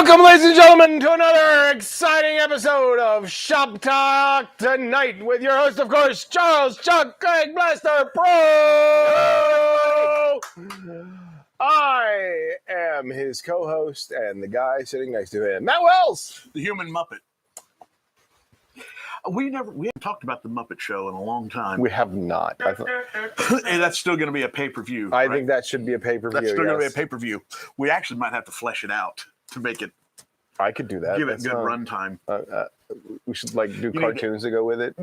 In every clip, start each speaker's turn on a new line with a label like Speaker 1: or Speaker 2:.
Speaker 1: Welcome, ladies and gentlemen, to another exciting episode of Shop Talk Tonight with your host, of course, Charles Chuck Craig Blaster Pro. I am his co-host and the guy sitting next to him, Matt Wells,
Speaker 2: the human Muppet. We haven't talked about the Muppet Show in a long time.
Speaker 1: We have not.
Speaker 2: And that's still going to be a pay-per-view.
Speaker 1: I think that should be a pay-per-view.
Speaker 2: That's still going to be a pay-per-view. We actually might have to flesh it out to make it.
Speaker 1: I could do that.
Speaker 2: Give it good runtime.
Speaker 1: We should do cartoons to go with it.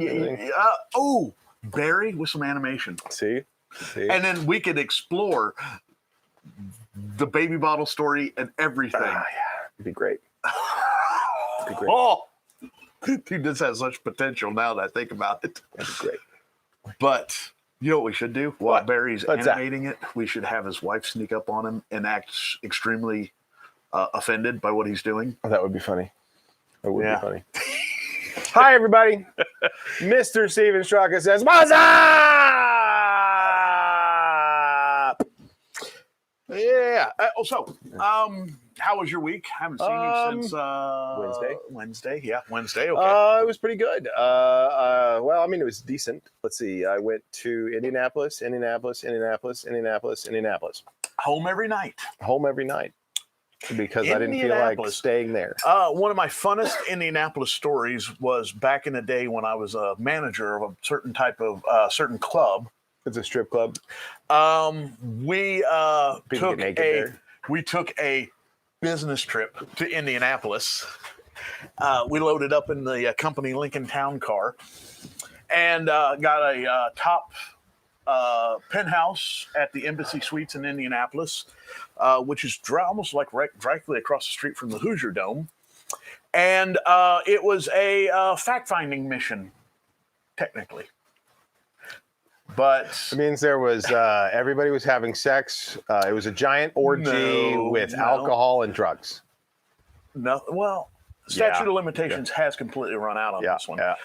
Speaker 2: Barry with some animation.
Speaker 1: See?
Speaker 2: And then we could explore the baby bottle story and everything.
Speaker 1: Yeah, it'd be great.
Speaker 2: Oh, dude, this has such potential now that I think about it.
Speaker 1: That'd be great.
Speaker 2: But you know what we should do? While Barry's animating it, we should have his wife sneak up on him and act extremely offended by what he's doing.
Speaker 1: Oh, that would be funny. That would be funny. Hi, everybody. Mr. Steven Straka says, what's up?
Speaker 2: Yeah. How was your week? Haven't seen you since
Speaker 1: Wednesday.
Speaker 2: Yeah, Wednesday. Okay.
Speaker 1: It was pretty good. It was decent. Let's see. I went to Indianapolis.
Speaker 2: Home every night.
Speaker 1: Because I didn't feel like staying there.
Speaker 2: One of my funnest Indianapolis stories was back in the day when I was a manager of a certain type of certain club.
Speaker 1: It's a strip club.
Speaker 2: We took a business trip to Indianapolis. We loaded up in the company Lincoln Town car and got a top penthouse at the Embassy Suites in Indianapolis, which is almost like directly across the street from the Hoosier Dome. And it was a fact-finding mission, technically. But
Speaker 1: it means there was everybody was having sex. It was a giant orgy with alcohol and drugs.
Speaker 2: No, well, statute of limitations has completely run out on this one.
Speaker 1: Yeah.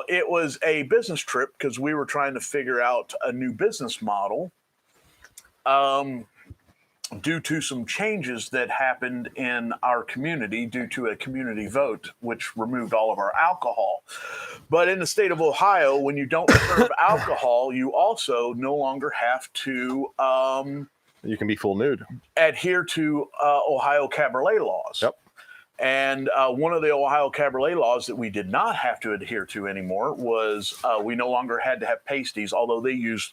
Speaker 2: It was a business trip because we were trying to figure out a new business model due to some changes that happened in our community due to a community vote, which removed all of our alcohol. But in the state of Ohio, when you don't serve alcohol, you also no longer have to
Speaker 1: you can be full nude.
Speaker 2: Adhere to Ohio cabaret laws.
Speaker 1: Yep.
Speaker 2: And one of the Ohio cabaret laws that we did not have to adhere to anymore was we no longer had to have pasties, although they used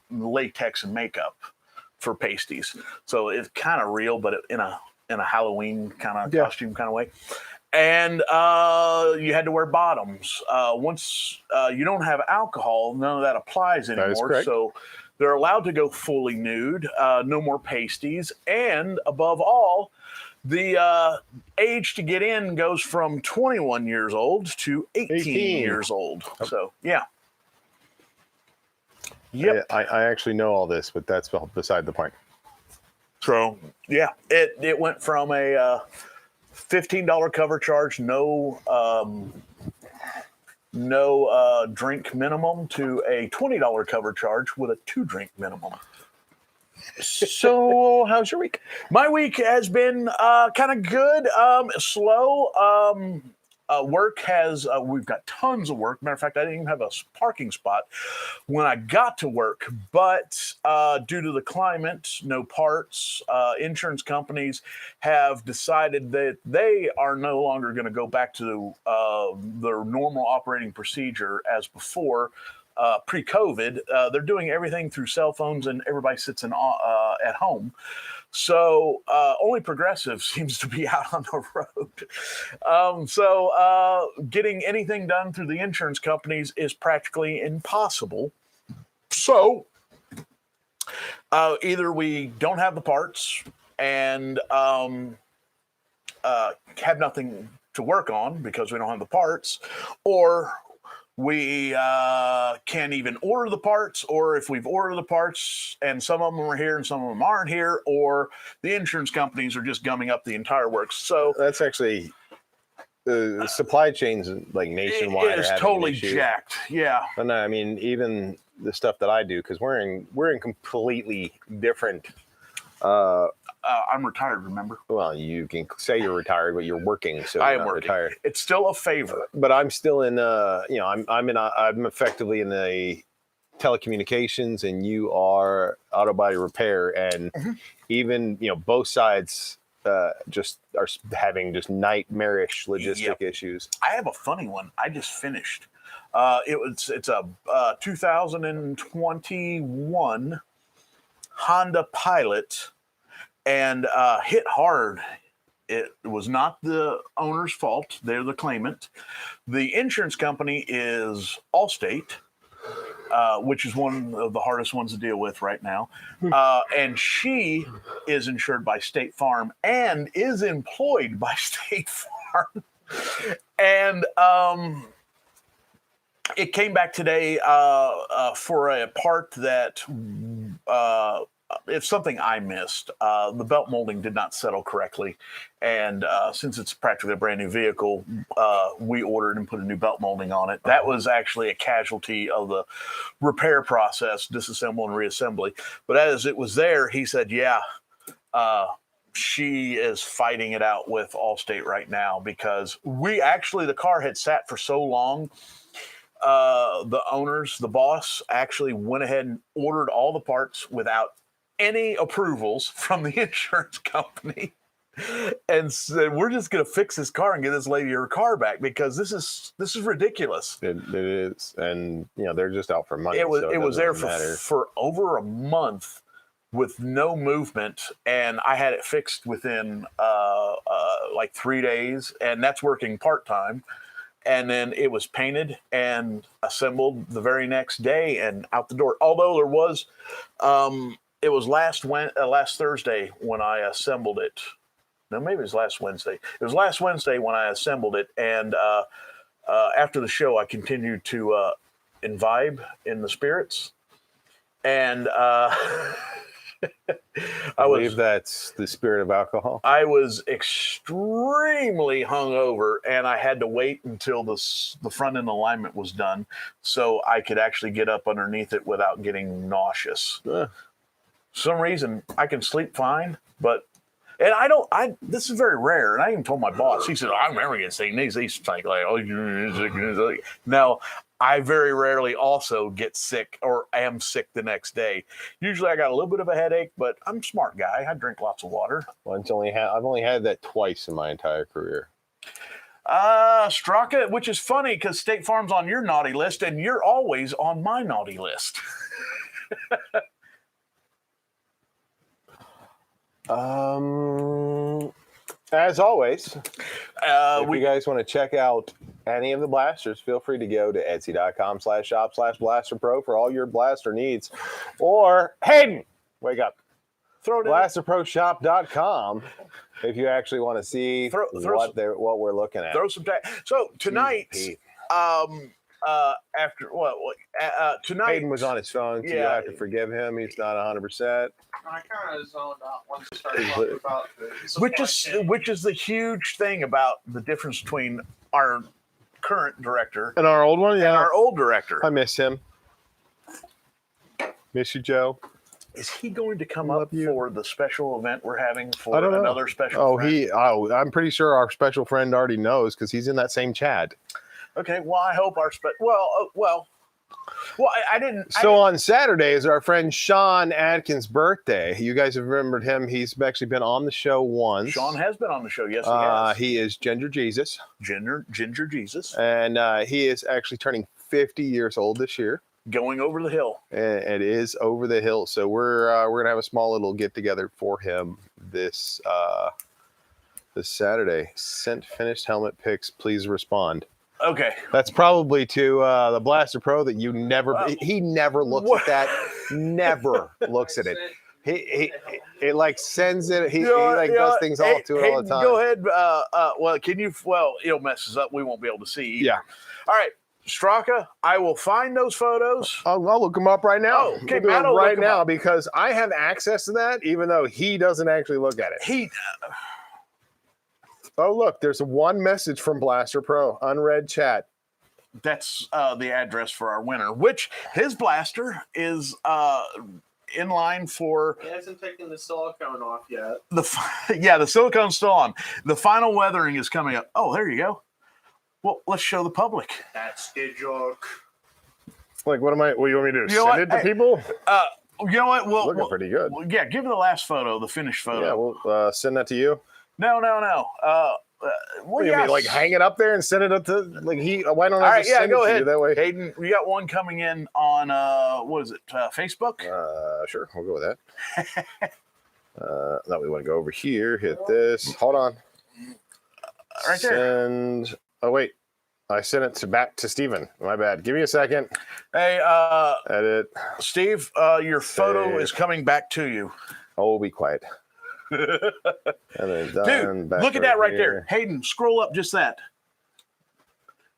Speaker 2: latex and makeup for pasties. So it's kind of real, but in a Halloween kind of costume kind of way. And you had to wear bottoms. Once you don't have alcohol, none of that applies anymore.
Speaker 1: That is correct.
Speaker 2: So they're allowed to go fully nude, no more pasties. And above all, the age to get in goes from 21 years old to 18 years old. So, yeah. Yep.
Speaker 1: I actually know all this, but that's beside the point.
Speaker 2: So, yeah, it went from a $15 cover charge, no drink minimum, to a $20 cover charge with a 2-drink minimum.
Speaker 1: So, how's your week?
Speaker 2: My week has been kind of good, slow. Work has, we've got tons of work. Matter of fact, I didn't even have a parking spot when I got to work. But due to the climate, no parts, insurance companies have decided that they are no longer going to go back to their normal operating procedure as before. Pre-COVID, they're doing everything through cell phones and everybody sits at home. So only Progressive seems to be out on the road. So getting anything done through the insurance companies is practically impossible. So either we don't have the parts and have nothing to work on because we don't have the parts, or we can't even order the parts, or if we've ordered the parts and some of them are here and some of them aren't here, or the insurance companies are just gumming up the entire works. So
Speaker 1: that's actually the supply chains like nationwide.
Speaker 2: It is totally jacked. Yeah.
Speaker 1: But no, I mean, even the stuff that I do, because we're in completely different
Speaker 2: I'm retired, remember?
Speaker 1: Well, you can say you're retired, but you're working, so
Speaker 2: I
Speaker 1: you're
Speaker 2: am
Speaker 1: not
Speaker 2: working.
Speaker 1: retired.
Speaker 2: It's still a favor.
Speaker 1: But I'm still in, I'm effectively in the telecommunications, and you are auto body repair, and even both sides just are having just nightmarish logistic issues.
Speaker 2: I have a funny one. I just finished. It's a 2021 Honda Pilot, and hit hard. It was not the owner's fault. They're the claimant. The insurance company is Allstate, which is one of the hardest ones to deal with right now. And she is insured by State Farm and is employed by State Farm. And it came back today for a part that it's something I missed. The belt molding did not settle correctly. And since it's practically a brand new vehicle, we ordered and put a new belt molding on it. That was actually a casualty of the repair process, disassemble and reassembly. But as it was there, he said, she is fighting it out with Allstate right now because the car had sat for so long. The boss actually went ahead and ordered all the parts without any approvals from the insurance company and said, we're just going to fix this car and get this lady her car back because this is ridiculous.
Speaker 1: It is. And, they're just out for money.
Speaker 2: It was there for over a month with no movement, and I had it fixed within like 3 days, and that's working part-time. And then it was painted and assembled the very next day and out the door. Although there was, it was last Thursday when I assembled it. No, maybe it was last Wednesday. It was last Wednesday when I assembled it. And after the show, I continued to imbibe in the spirits. And
Speaker 1: I believe that's the spirit of alcohol.
Speaker 2: I was extremely hungover, and I had to wait until the front end alignment was done so I could actually get up underneath it without getting nauseous. For some reason, I can sleep fine, but this is very rare. And I even told my boss, he said, I remember getting sick. He's like, now, I very rarely also get sick or am sick the next day. Usually I got a little bit of a headache, but I'm a smart guy. I drink lots of water.
Speaker 1: Well, I've only had that twice in my entire career.
Speaker 2: Straka, which is funny because State Farm's on your naughty list and you're always on my naughty list.
Speaker 1: As always, if you guys want to check out any of the blasters, feel free to go to etsy.com/shop/BlasterPro for all your blaster needs. Or, Hayden, wake up.
Speaker 2: Throw it in.
Speaker 1: BlasterProShop.com if you actually want to see what we're looking at.
Speaker 2: Throw some So tonight, tonight,
Speaker 1: Hayden was on his phone, so you have to forgive him. He's not 100%.
Speaker 3: I kind of zoned out once you started talking about
Speaker 2: which is the huge thing about the difference between our current director
Speaker 1: and our old one,
Speaker 2: and our old director.
Speaker 1: I miss him. Miss you, Joe.
Speaker 2: Is he going to come up for the special event we're having for another special friend?
Speaker 1: I'm pretty sure our special friend already knows because he's in that same chat.
Speaker 2: Okay, well, I hope our I didn't.
Speaker 1: On Saturday is our friend Sean Atkins' birthday. You guys have remembered him. He's actually been on the show once.
Speaker 2: Sean has been on the show. Yes, he has.
Speaker 1: He is Ginger Jesus.
Speaker 2: Ginger Jesus.
Speaker 1: And he is actually turning 50 years old this year.
Speaker 2: Going over the hill.
Speaker 1: And it is over the hill. So we're gonna have a small little get together for him this Saturday. Sent finished helmet pics. Please respond.
Speaker 2: Okay.
Speaker 1: That's probably to the Blaster Pro that he never looks at that. Never looks at it. It like sends it. He does things all to it all the time.
Speaker 2: Go ahead. It'll mess us up. We won't be able to see either.
Speaker 1: Yeah.
Speaker 2: All right. Straka, I will find those photos.
Speaker 1: I'll look them up right now.
Speaker 2: Oh, okay,
Speaker 1: right now because I have access to that, even though he doesn't actually look at it. Oh, look, there's one message from Blaster Pro, unread chat.
Speaker 2: That's the address for our winner, which his blaster is in line for
Speaker 3: He hasn't taken the silicone off yet.
Speaker 2: the silicone's still on. The final weathering is coming up. Oh, there you go. Well, let's show the public.
Speaker 3: That's the joke.
Speaker 1: Like, what do you want me to do?
Speaker 2: You know
Speaker 1: Send
Speaker 2: what?
Speaker 1: it to people?
Speaker 2: You know what?
Speaker 1: Looking pretty good.
Speaker 2: Yeah, give me the last photo, the finished photo.
Speaker 1: Yeah, we'll send that to you.
Speaker 2: No.
Speaker 1: What do you mean, like hang it up there and send it up to like he? Why don't I just send
Speaker 2: go
Speaker 1: it to
Speaker 2: ahead.
Speaker 1: you that way?
Speaker 2: Hayden, we got one coming in on what is it? Facebook.
Speaker 1: Sure, we'll go with that. Now we want to go over here. Hit this. Hold on.
Speaker 2: Right there.
Speaker 1: Send. Oh wait, I sent it back to Steven. My bad. Give me a second.
Speaker 2: Hey,
Speaker 1: Edit.
Speaker 2: Steve, your photo is coming back to you.
Speaker 1: Oh, be quiet. And then done.
Speaker 2: Dude, look at that right there. Hayden, scroll up just that.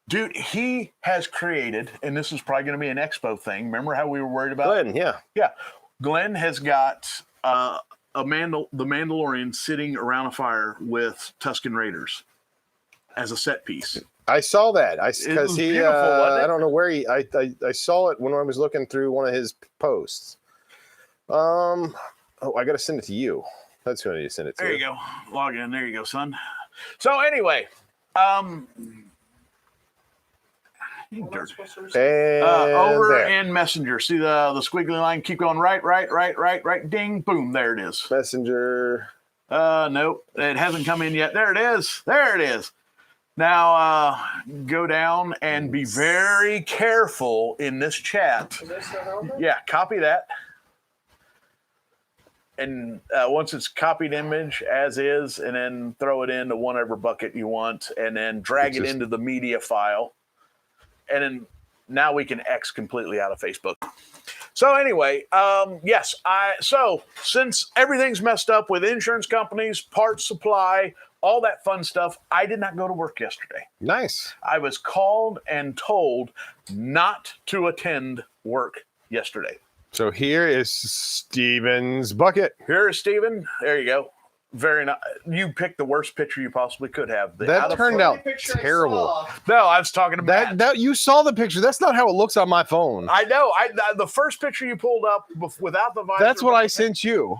Speaker 2: Dude, he has created, and this is probably going to be an expo thing. Remember how we were worried about?
Speaker 1: Glenn, yeah.
Speaker 2: Yeah. Glenn has got the Mandalorian sitting around a fire with Tusken Raiders as a set piece.
Speaker 1: I saw that. Because he,
Speaker 2: beautiful, wasn't it?
Speaker 1: I don't know where I saw it when I was looking through one of his posts. I got to send it to you. That's who I need to send it to.
Speaker 2: There you go. Log in. There you go, son. So anyway, over in Messenger. See the squiggly line? Keep going right. Ding, boom. There it is.
Speaker 1: Messenger.
Speaker 2: Nope. It hasn't come in yet. There it is. Now go down and be very careful in this chat. Yeah, copy that. And once it's copied image as is, and then throw it into whatever bucket you want, and then drag it into the media file. And then now we can X completely out of Facebook. So anyway, yes, so since everything's messed up with insurance companies, parts supply, all that fun stuff, I did not go to work yesterday.
Speaker 1: Nice.
Speaker 2: I was called and told not to attend work yesterday.
Speaker 1: So here is Steven's bucket.
Speaker 2: Here is Steven. There you go. Very nice. You picked the worst picture you possibly could have.
Speaker 1: That turned out terrible.
Speaker 2: No, I was talking about
Speaker 1: that. You saw the picture. That's not how it looks on my phone.
Speaker 2: I know. The first picture you pulled up without the visor.
Speaker 1: That's what I sent you.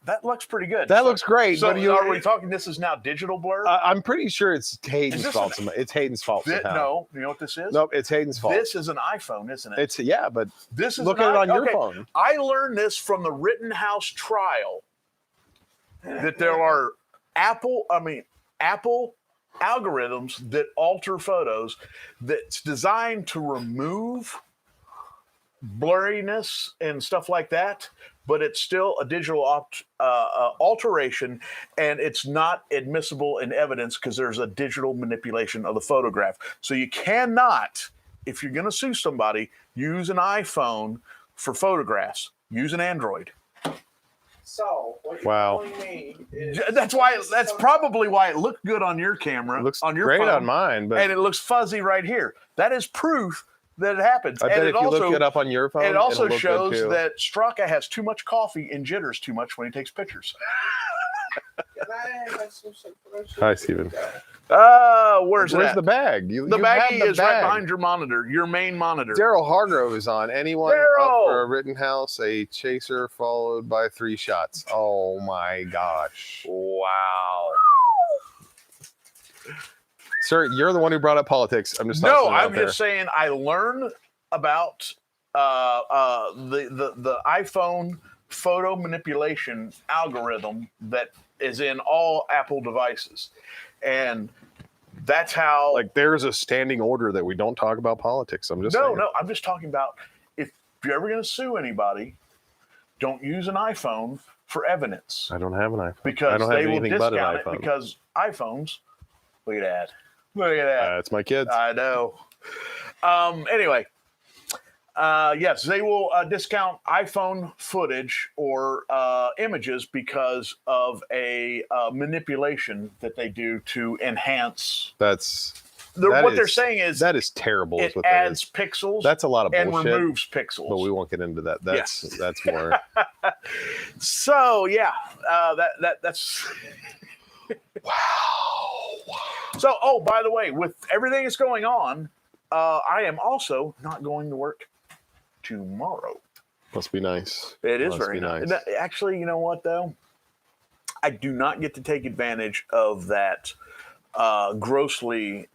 Speaker 2: That looks pretty good.
Speaker 1: That looks great.
Speaker 2: So
Speaker 1: but
Speaker 2: are we talking this is now digital blur?
Speaker 1: I'm pretty sure it's Hayden's fault. It's Hayden's fault.
Speaker 2: No, you know what this is?
Speaker 1: Nope, it's Hayden's fault.
Speaker 2: This is an iPhone, isn't it?
Speaker 1: But
Speaker 2: this is
Speaker 1: look at it on your phone.
Speaker 2: I learned this from the Rittenhouse trial that there are Apple algorithms that alter photos that's designed to remove blurriness and stuff like that, but it's still a digital alteration, and it's not admissible in evidence because there's a digital manipulation of the photograph. So you cannot, if you're going to sue somebody, use an iPhone for photographs. Use an Android.
Speaker 3: So what you're telling me is
Speaker 2: that's probably why it looked good on your camera.
Speaker 1: It looks
Speaker 2: on your
Speaker 1: great
Speaker 2: phone,
Speaker 1: on mine, but
Speaker 2: and it looks fuzzy right here. That is proof that it happens.
Speaker 1: I bet if you look it up on your phone,
Speaker 2: it also shows that Straka has too much coffee and jitters too much when he takes pictures.
Speaker 1: Hi, Steven.
Speaker 2: Where's
Speaker 1: the bag?
Speaker 2: The baggie is right behind your monitor, your main monitor.
Speaker 1: Daryl Hargrove is on. Anyone up for a Rittenhouse, a chaser followed by 3 shots. Oh my gosh.
Speaker 2: Wow.
Speaker 1: Sir, you're the one who brought up politics. I'm just
Speaker 2: I'm just saying I learned about the iPhone photo manipulation algorithm that is in all Apple devices, and that's how.
Speaker 1: Like, there's a standing order that we don't talk about politics. I'm just saying.
Speaker 2: No. I'm just talking about if you're ever going to sue anybody, don't use an iPhone for evidence.
Speaker 1: I don't have an iPhone
Speaker 2: because
Speaker 1: I don't have
Speaker 2: they will
Speaker 1: anything but an
Speaker 2: discount
Speaker 1: iPhone.
Speaker 2: it because iPhones. Look at that. Look at that.
Speaker 1: That's my kids.
Speaker 2: I know. Anyway, yes, they will discount iPhone footage or images because of a manipulation that they do to enhance. They're saying is
Speaker 1: that is terrible.
Speaker 2: It adds pixels.
Speaker 1: That's a lot of bullshit.
Speaker 2: And removes pixels.
Speaker 1: But we won't get into that. That's more.
Speaker 2: So yeah, that's.
Speaker 1: Wow.
Speaker 2: So, by the way, with everything that's going on, I am also not going to work tomorrow.
Speaker 1: Must be nice.
Speaker 2: It is
Speaker 1: Must
Speaker 2: very
Speaker 1: be
Speaker 2: nice. Actually, you know what though? I do not get to take advantage of that grossly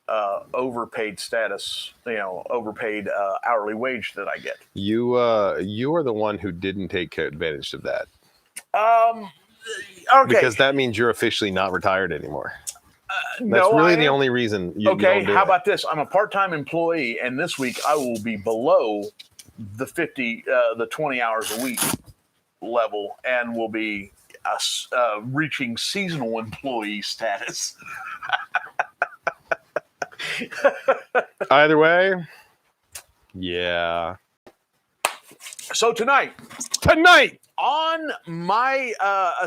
Speaker 2: overpaid status, overpaid hourly wage that I get.
Speaker 1: You are the one who didn't take advantage of that.
Speaker 2: Okay.
Speaker 1: Because that means you're officially not retired anymore. That's
Speaker 2: no,
Speaker 1: really the only reason you don't do
Speaker 2: how
Speaker 1: it.
Speaker 2: about this? I'm a part-time employee, and this week I will be below the 20 hours a week level, and will be reaching seasonal employee status.
Speaker 1: Either way, yeah.
Speaker 2: So tonight on my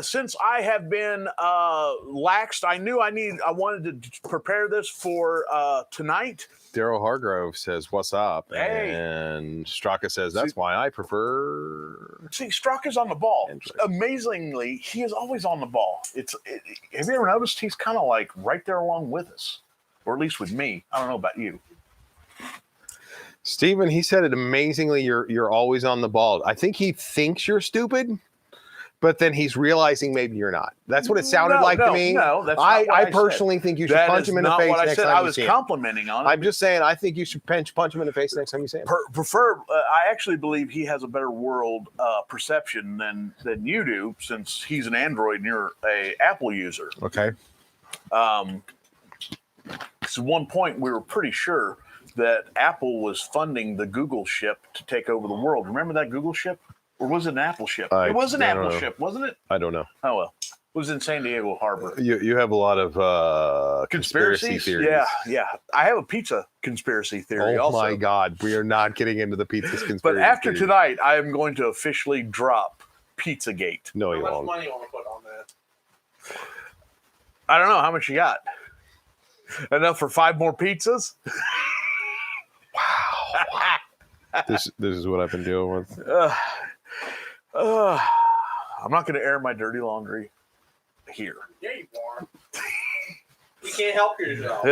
Speaker 2: since I have been laxed, I knew I wanted to prepare this for tonight.
Speaker 1: Daryl Hargrove says, "What's up?"
Speaker 2: Hey.
Speaker 1: And Straka says, "That's why I prefer."
Speaker 2: See, Straka's on the ball. Amazingly, he is always on the ball. Have you ever noticed he's kind of like right there along with us, or at least with me? I don't know about you.
Speaker 1: Steven, he said it amazingly. You're always on the ball. I think he thinks you're stupid, but then he's realizing maybe you're not. That's what it sounded like to me.
Speaker 2: No, that's not what
Speaker 1: I personally think you should punch him in the face next time
Speaker 2: I
Speaker 1: you
Speaker 2: was
Speaker 1: see him.
Speaker 2: complimenting on it.
Speaker 1: I'm just saying I think you should punch him in the face next time you see him.
Speaker 2: I actually believe he has a better world perception than you do, since he's an Android and you're a Apple user.
Speaker 1: Okay.
Speaker 2: So at one point we were pretty sure that Apple was funding the Google ship to take over the world. Remember that Google ship? Or was it an Apple ship? It was an Apple ship, wasn't it?
Speaker 1: I don't know.
Speaker 2: Oh, well. It was in San Diego Harbor.
Speaker 1: You have a lot of conspiracy theories.
Speaker 2: Yeah. I have a pizza conspiracy theory also.
Speaker 1: Oh, my God. We are not getting into the pizza's conspiracy
Speaker 2: But after
Speaker 1: theories.
Speaker 2: tonight, I am going to officially drop Pizzagate.
Speaker 1: No, you
Speaker 3: How much
Speaker 1: won't.
Speaker 3: money you want to put on that?
Speaker 2: I don't know. How much you got? Enough for 5 more pizzas?
Speaker 1: This is what I've been dealing with.
Speaker 2: I'm not going to air my dirty laundry here.
Speaker 3: Yeah, you are. You can't help yourself.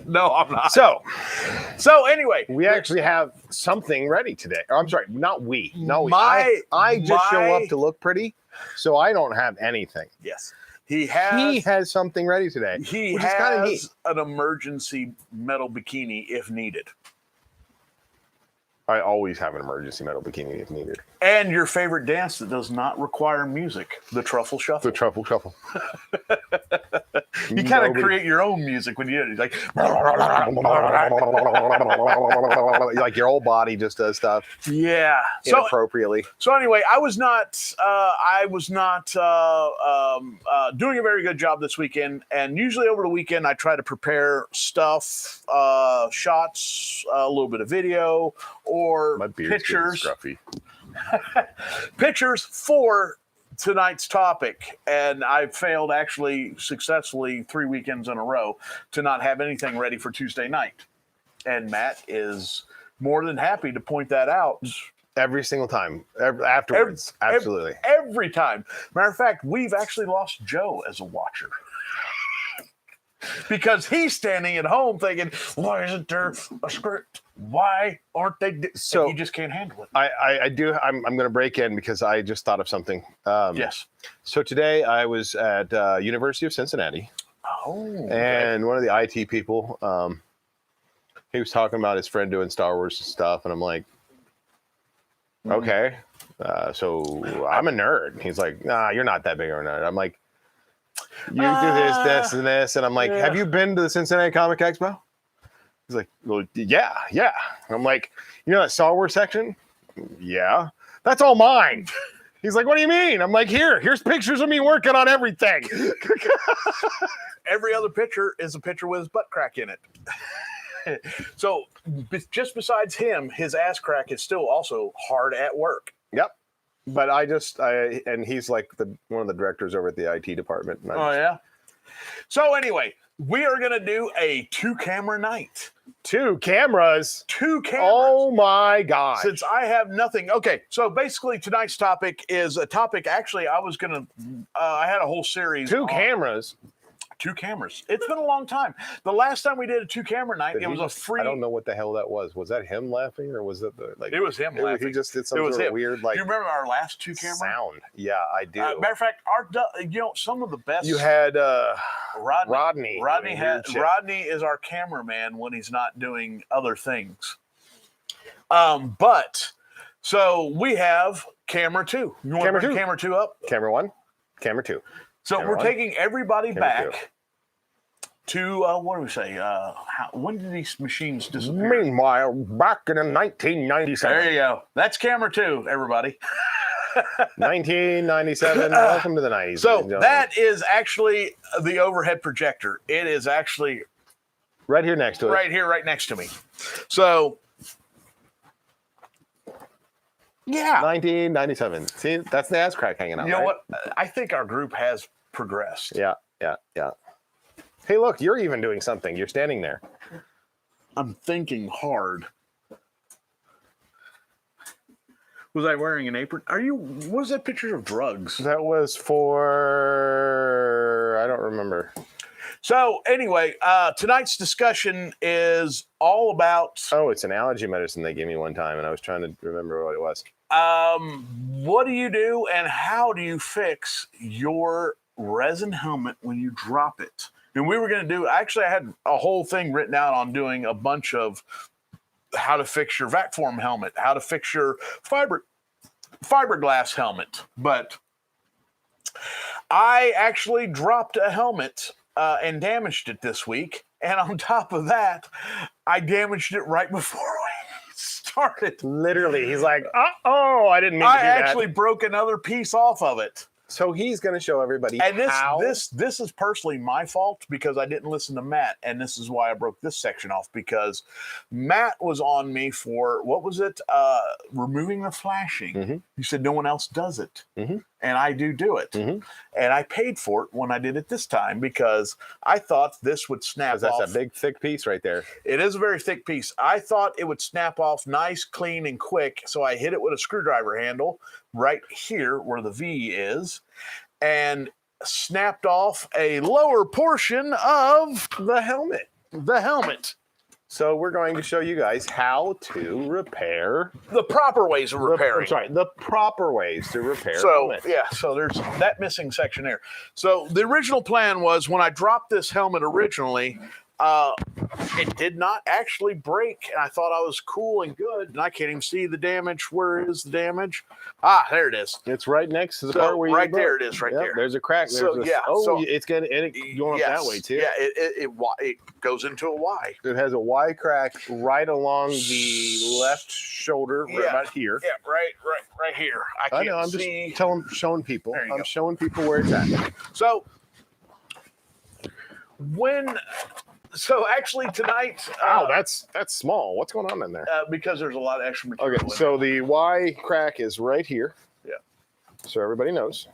Speaker 2: No, I'm not. So anyway,
Speaker 1: We actually have something ready today. Or, I'm sorry, not we. No, I just show up to look pretty, so I don't have anything.
Speaker 2: Yes. He has
Speaker 1: something ready today.
Speaker 2: He
Speaker 1: which is kinda neat.
Speaker 2: has an emergency metal bikini if needed.
Speaker 1: I always have an emergency metal bikini if needed.
Speaker 2: And your favorite dance that does not require music, the truffle shuffle.
Speaker 1: The truffle shuffle.
Speaker 2: You kind of create your own music when you do it. Like,
Speaker 1: like your whole body just does stuff
Speaker 2: yeah.
Speaker 1: inappropriately.
Speaker 2: So anyway, I was not doing a very good job this weekend. And usually over the weekend, I try to prepare stuff, shots, a little bit of video, or
Speaker 1: My beard's
Speaker 2: pictures.
Speaker 1: getting scruffy.
Speaker 2: Pictures for tonight's topic, and I've failed actually successfully 3 weekends in a row to not have anything ready for Tuesday night. And Matt is more than happy to point that out.
Speaker 1: Every single time. Afterwards. Absolutely.
Speaker 2: Every time. Matter of fact, we've actually lost Joe as a watcher. Because he's standing at home thinking, why isn't there a script? Why aren't they? So he just can't handle it.
Speaker 1: I do. I'm going to break in because I just thought of something.
Speaker 2: Yes.
Speaker 1: So today I was at University of Cincinnati.
Speaker 2: Oh.
Speaker 1: And one of the IT people, he was talking about his friend doing Star Wars stuff. And I'm like, okay. So I'm a nerd. He's like, nah, you're not that big of a nerd. I'm like, you do this, and this. And I'm like, have you been to the Cincinnati Comic Expo? He's like, well, yeah. And I'm like, you know that Star Wars section? Yeah. That's all mine. He's like, what do you mean? I'm like, here's pictures of me working on everything.
Speaker 2: Every other picture is a picture with his butt crack in it. So just besides him, his ass crack is still also hard at work.
Speaker 1: Yep. But and he's like one of the directors over at the IT department. And
Speaker 2: yeah. So anyway, we are going to do a 2-camera night.
Speaker 1: 2 cameras.
Speaker 2: 2 cameras.
Speaker 1: Oh my God.
Speaker 2: Since I have nothing. Okay. So basically tonight's topic is a topic. Actually, I was going to, I had a whole series.
Speaker 1: 2 cameras.
Speaker 2: 2 cameras. It's been a long time. The last time we did a 2-camera night, it was a free.
Speaker 1: I don't know what the hell that was. Was that him laughing, or was it the like?
Speaker 2: It was him laughing.
Speaker 1: He just did some sort of weird like.
Speaker 2: Do you remember our last 2-camera
Speaker 1: sound? Yeah, I do.
Speaker 2: Matter of fact, some of the best.
Speaker 1: You had
Speaker 2: Rodney.
Speaker 1: Rodney
Speaker 2: is our cameraman when he's not doing other things. But so we have camera 2. You want to bring camera 2 up?
Speaker 1: Camera 1, camera 2.
Speaker 2: So
Speaker 1: Camera
Speaker 2: we're
Speaker 1: 1,
Speaker 2: taking everybody
Speaker 1: camera
Speaker 2: back to what do we say? When did these machines disappear?
Speaker 1: Meanwhile, back in 1997.
Speaker 2: There you go. That's camera 2, everybody.
Speaker 1: 1997. Welcome to the 90s.
Speaker 2: So that is actually the overhead projector. It is actually
Speaker 1: right here next to it.
Speaker 2: Right here, right next to me. So. Yeah.
Speaker 1: 1997. See, that's the ass crack hanging out.
Speaker 2: You know what? I think our group has progressed.
Speaker 1: Yeah. Hey, look, you're even doing something. You're standing there.
Speaker 2: I'm thinking hard. Was I wearing an apron? What was that picture of drugs?
Speaker 1: That was for, I don't remember.
Speaker 2: So anyway, tonight's discussion is all about.
Speaker 1: Oh, it's an allergy medicine they gave me one time, and I was trying to remember what it was.
Speaker 2: What do you do, and how do you fix your resin helmet when you drop it? And we were going to do. Actually, I had a whole thing written out on doing a bunch of how to fix your vac form helmet, how to fix your fiberglass helmet, but I actually dropped a helmet. And damaged it this week. And on top of that, I damaged it right before we started.
Speaker 1: Literally, he's like, "Oh, I didn't mean to do that."
Speaker 2: I actually broke another piece off of it.
Speaker 1: So he's going to show everybody
Speaker 2: how. This is personally my fault because I didn't listen to Matt, and this is why I broke this section off because Matt was on me for what was it? Removing the flashing.
Speaker 1: Mm-hmm.
Speaker 2: He said no one else does it,
Speaker 1: mm-hmm.
Speaker 2: and I do it,
Speaker 1: mm-hmm.
Speaker 2: and I paid for it when I did it this time because I thought this would snap off.
Speaker 1: That's a big thick piece right there.
Speaker 2: It is a very thick piece. I thought it would snap off nice, clean, and quick, so I hit it with a screwdriver handle right here where the V is, and snapped off a lower portion of
Speaker 1: the helmet. So we're going to show you guys how to repair
Speaker 2: the proper ways of repairing.
Speaker 1: The proper ways to repair.
Speaker 2: So so there's that missing section there. So the original plan was when I dropped this helmet originally, it did not actually break, and I thought I was cool and good, and I can't even see the damage. Where is the damage? There it is.
Speaker 1: It's right next to the part where you
Speaker 2: right there. It is right there.
Speaker 1: There's a crack. It's going that way too.
Speaker 2: Yeah, it goes into a Y.
Speaker 1: It has a Y crack right along the left shoulder, right about here.
Speaker 2: Yeah, right here. I
Speaker 1: know. I'm
Speaker 2: see.
Speaker 1: just showing people. I'm showing people where it's at.
Speaker 2: So So actually tonight.
Speaker 1: That's small. What's going on in there?
Speaker 2: Because there's a lot of extra material.
Speaker 1: Okay, so the Y crack is right here.
Speaker 2: Yeah.
Speaker 1: So everybody knows.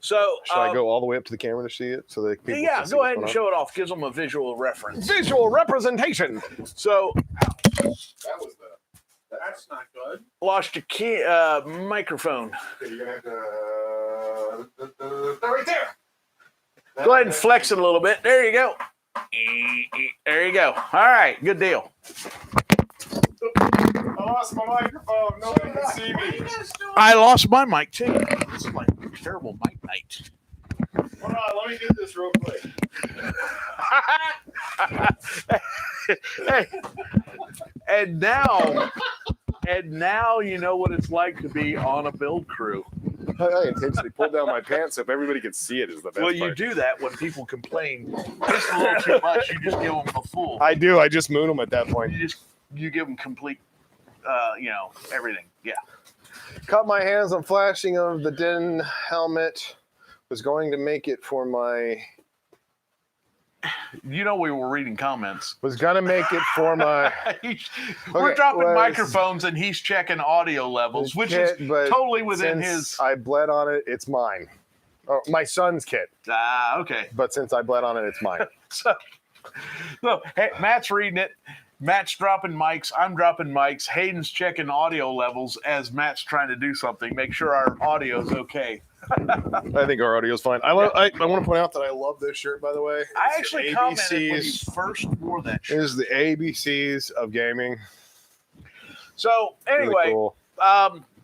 Speaker 2: So
Speaker 1: should I go all the way up to the camera to see it so that people can see
Speaker 2: go ahead and show it off. Gives them a visual reference.
Speaker 1: Visual representation.
Speaker 2: So
Speaker 3: that's not good.
Speaker 2: Lost your key microphone.
Speaker 3: Okay, you're gonna have to right there.
Speaker 2: Go ahead and flex it a little bit. There you go. There you go. All right, good deal.
Speaker 3: I lost my microphone. No one can see me.
Speaker 2: I lost my mic too. This is like a terrible mic night.
Speaker 3: Hold on, let me get this real quick.
Speaker 2: Hey, and now you know what it's like to be on a build crew.
Speaker 1: I intentionally pulled down my pants so if everybody could see it is the best
Speaker 2: part. You do that when people complain just a little too much. You just give them a full.
Speaker 1: I do. I just moon them at that point.
Speaker 2: You give them complete, everything. Yeah.
Speaker 1: Caught my hands on flashing of the DIN helmet. Was going to make it for my.
Speaker 2: We were reading comments.
Speaker 1: Was gonna make it for my.
Speaker 2: We're dropping microphones and he's checking audio levels, which is totally within his.
Speaker 1: I bled on it. It's mine. Oh, my son's kit.
Speaker 2: Okay.
Speaker 1: But since I bled on it, it's mine.
Speaker 2: So hey, Matt's reading it, Matt's dropping mics. I'm dropping mics. Hayden's checking audio levels as Matt's trying to do something. Make sure our audio's okay.
Speaker 1: I think our audio's fine. I want to point out that I love this shirt, by the way.
Speaker 2: I
Speaker 1: It's
Speaker 2: actually
Speaker 1: the
Speaker 2: commented when you
Speaker 1: ABCs.
Speaker 2: first wore that
Speaker 1: It
Speaker 2: shirt.
Speaker 1: is the ABCs of gaming.
Speaker 2: So anyway,
Speaker 1: Really cool.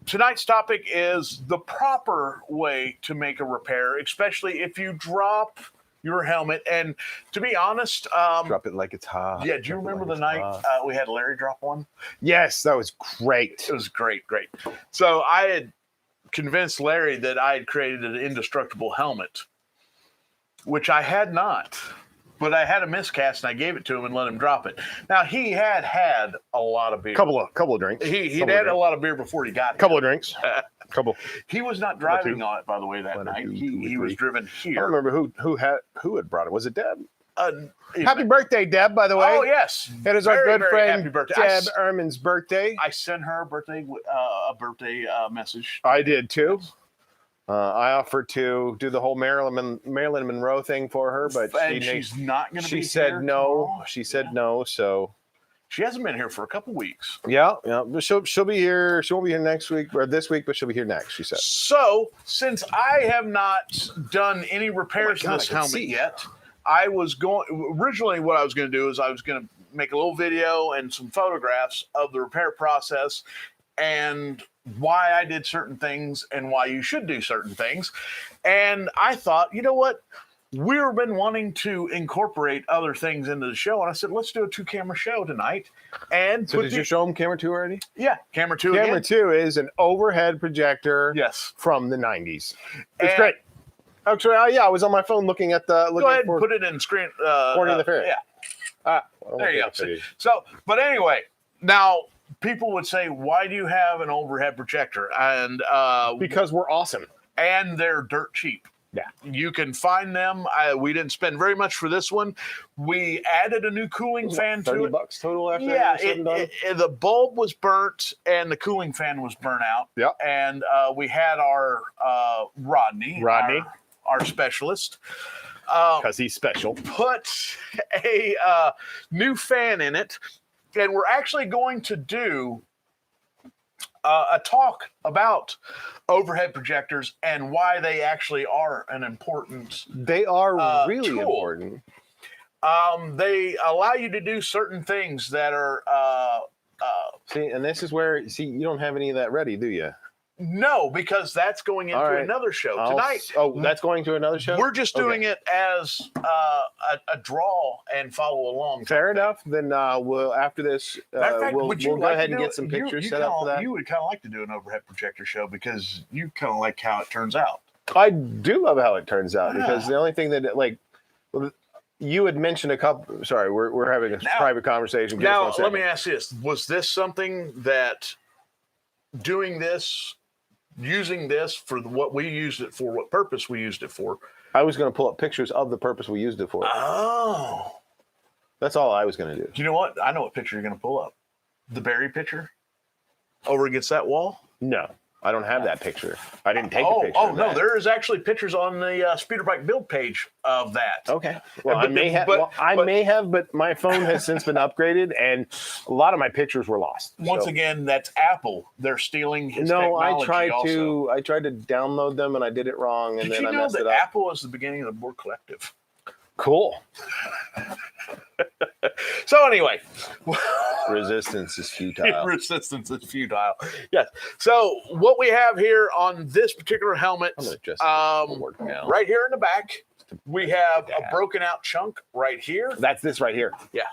Speaker 2: tonight's topic is the proper way to make a repair, especially if you drop your helmet. And to be honest,
Speaker 1: Drop it like it's hot.
Speaker 2: yeah, do you
Speaker 1: Drop it
Speaker 2: remember
Speaker 1: like
Speaker 2: the
Speaker 1: it's
Speaker 2: night
Speaker 1: hot.
Speaker 2: we had Larry drop one?
Speaker 1: Yes, that was great.
Speaker 2: It was great. So I had convinced Larry that I had created an indestructible helmet, which I had not. But I had a miscast, and I gave it to him and let him drop it. Now, he had a lot of beer.
Speaker 1: Couple of drinks.
Speaker 2: He'd
Speaker 1: Couple of
Speaker 2: had a
Speaker 1: drinks.
Speaker 2: lot of beer before he got here.
Speaker 1: Couple of drinks. Couple.
Speaker 2: He was not driving on it, by the way, that
Speaker 1: One,
Speaker 2: night.
Speaker 1: two,
Speaker 2: He was
Speaker 1: three.
Speaker 2: driven
Speaker 1: I
Speaker 2: here.
Speaker 1: don't remember who had brought it. Was it Deb?
Speaker 2: Happy
Speaker 1: Happy birthday, Deb, by the way.
Speaker 2: Oh, yes.
Speaker 1: It is our
Speaker 2: Very,
Speaker 1: good
Speaker 2: very
Speaker 1: friend
Speaker 2: happy birthday.
Speaker 1: Deb Ehrman's birthday.
Speaker 2: I sent her a birthday message.
Speaker 1: I did too. I offered to do the whole Marilyn Monroe thing for her, but
Speaker 2: And she's not going to be
Speaker 1: she said
Speaker 2: here
Speaker 1: no.
Speaker 2: tomorrow.
Speaker 1: She said no. So
Speaker 2: She hasn't been here for a couple weeks.
Speaker 1: yeah. But she'll be here. She won't be here next week or this week, but she'll be here next. She said.
Speaker 2: So, since I have not done any repairs to
Speaker 1: God,
Speaker 2: this
Speaker 1: I can
Speaker 2: helmet
Speaker 1: see.
Speaker 2: yet, I was originally what I was going to do is I was going to make a little video and some photographs of the repair process and why I did certain things and why you should do certain things. And I thought, you know what? We've been wanting to incorporate other things into the show, and I said, let's do a 2-camera show tonight. And
Speaker 1: So did you show them camera 2 already?
Speaker 2: Yeah, camera 2
Speaker 1: Camera
Speaker 2: again.
Speaker 1: 2 is an overhead projector.
Speaker 2: Yes.
Speaker 1: From the 90s. It's
Speaker 2: And-
Speaker 1: great. Actually, I was on my phone looking at the.
Speaker 2: Go ahead and put it in screen.
Speaker 1: Morning of the Fair.
Speaker 2: Yeah. There you go. So, but anyway, now people would say, why do you have an overhead projector? And
Speaker 1: Because we're awesome.
Speaker 2: and they're dirt cheap.
Speaker 1: Yeah.
Speaker 2: You can find them. We didn't spend very much for this one. We added a new cooling fan to it.
Speaker 1: $30 total after
Speaker 2: Yeah,
Speaker 1: said and done?
Speaker 2: the bulb was burnt and the cooling fan was burnt out.
Speaker 1: Yep.
Speaker 2: And we had our Rodney, our specialist,
Speaker 1: Because he's special.
Speaker 2: put a new fan in it, and we're actually going to do a talk about overhead projectors and why they actually are an important.
Speaker 1: They are really
Speaker 2: tool.
Speaker 1: important.
Speaker 2: They allow you to do certain things that are.
Speaker 1: See, and this is where you don't have any of that ready, do you?
Speaker 2: No, because that's going into
Speaker 1: All right.
Speaker 2: another show tonight.
Speaker 1: That's going to another show.
Speaker 2: We're just doing it as a draw and follow along.
Speaker 1: Fair enough. Then we'll after this,
Speaker 2: Matter of fact,
Speaker 1: we'll
Speaker 2: would you
Speaker 1: go
Speaker 2: like
Speaker 1: ahead
Speaker 2: to
Speaker 1: and
Speaker 2: do
Speaker 1: get
Speaker 2: it?
Speaker 1: some
Speaker 2: You
Speaker 1: pictures set up for that.
Speaker 2: You would kind of like to do an overhead projector show because you kind of like how it turns out.
Speaker 1: I do love how it turns out because
Speaker 2: Yeah.
Speaker 1: the only thing that you had mentioned a couple. Sorry, we're having a private conversation. Give us
Speaker 2: Now,
Speaker 1: one second.
Speaker 2: let me ask this: was this something that doing this? Using this for what we used it for, what purpose we used it for.
Speaker 1: I was going to pull up pictures of the purpose we used it for.
Speaker 2: Oh.
Speaker 1: That's all I was going to do.
Speaker 2: You know what? I know what picture you're going to pull up. The Barry picture over against that wall?
Speaker 1: No, I don't have that picture. I didn't take a picture.
Speaker 2: Oh,
Speaker 1: of
Speaker 2: no,
Speaker 1: that.
Speaker 2: there is actually pictures on the Speeder Bike build page of that.
Speaker 1: Okay. Well,
Speaker 2: But
Speaker 1: I may have. But my phone has since been upgraded, and a lot of my pictures were lost.
Speaker 2: Once
Speaker 1: So-
Speaker 2: again, that's Apple. They're stealing his
Speaker 1: No, I
Speaker 2: technology
Speaker 1: tried to download them, and I did it wrong, and
Speaker 2: Did
Speaker 1: then
Speaker 2: you
Speaker 1: I
Speaker 2: know
Speaker 1: messed
Speaker 2: that
Speaker 1: it up.
Speaker 2: Apple is the beginning of the Board Collective?
Speaker 1: Cool.
Speaker 2: So anyway,
Speaker 1: Resistance is futile.
Speaker 2: resistance is futile. Yes. So what we have here on this particular helmet,
Speaker 1: I'm gonna adjust the board now.
Speaker 2: right here in the back, we have a broken out chunk right here.
Speaker 1: That's this right here.
Speaker 2: Yeah,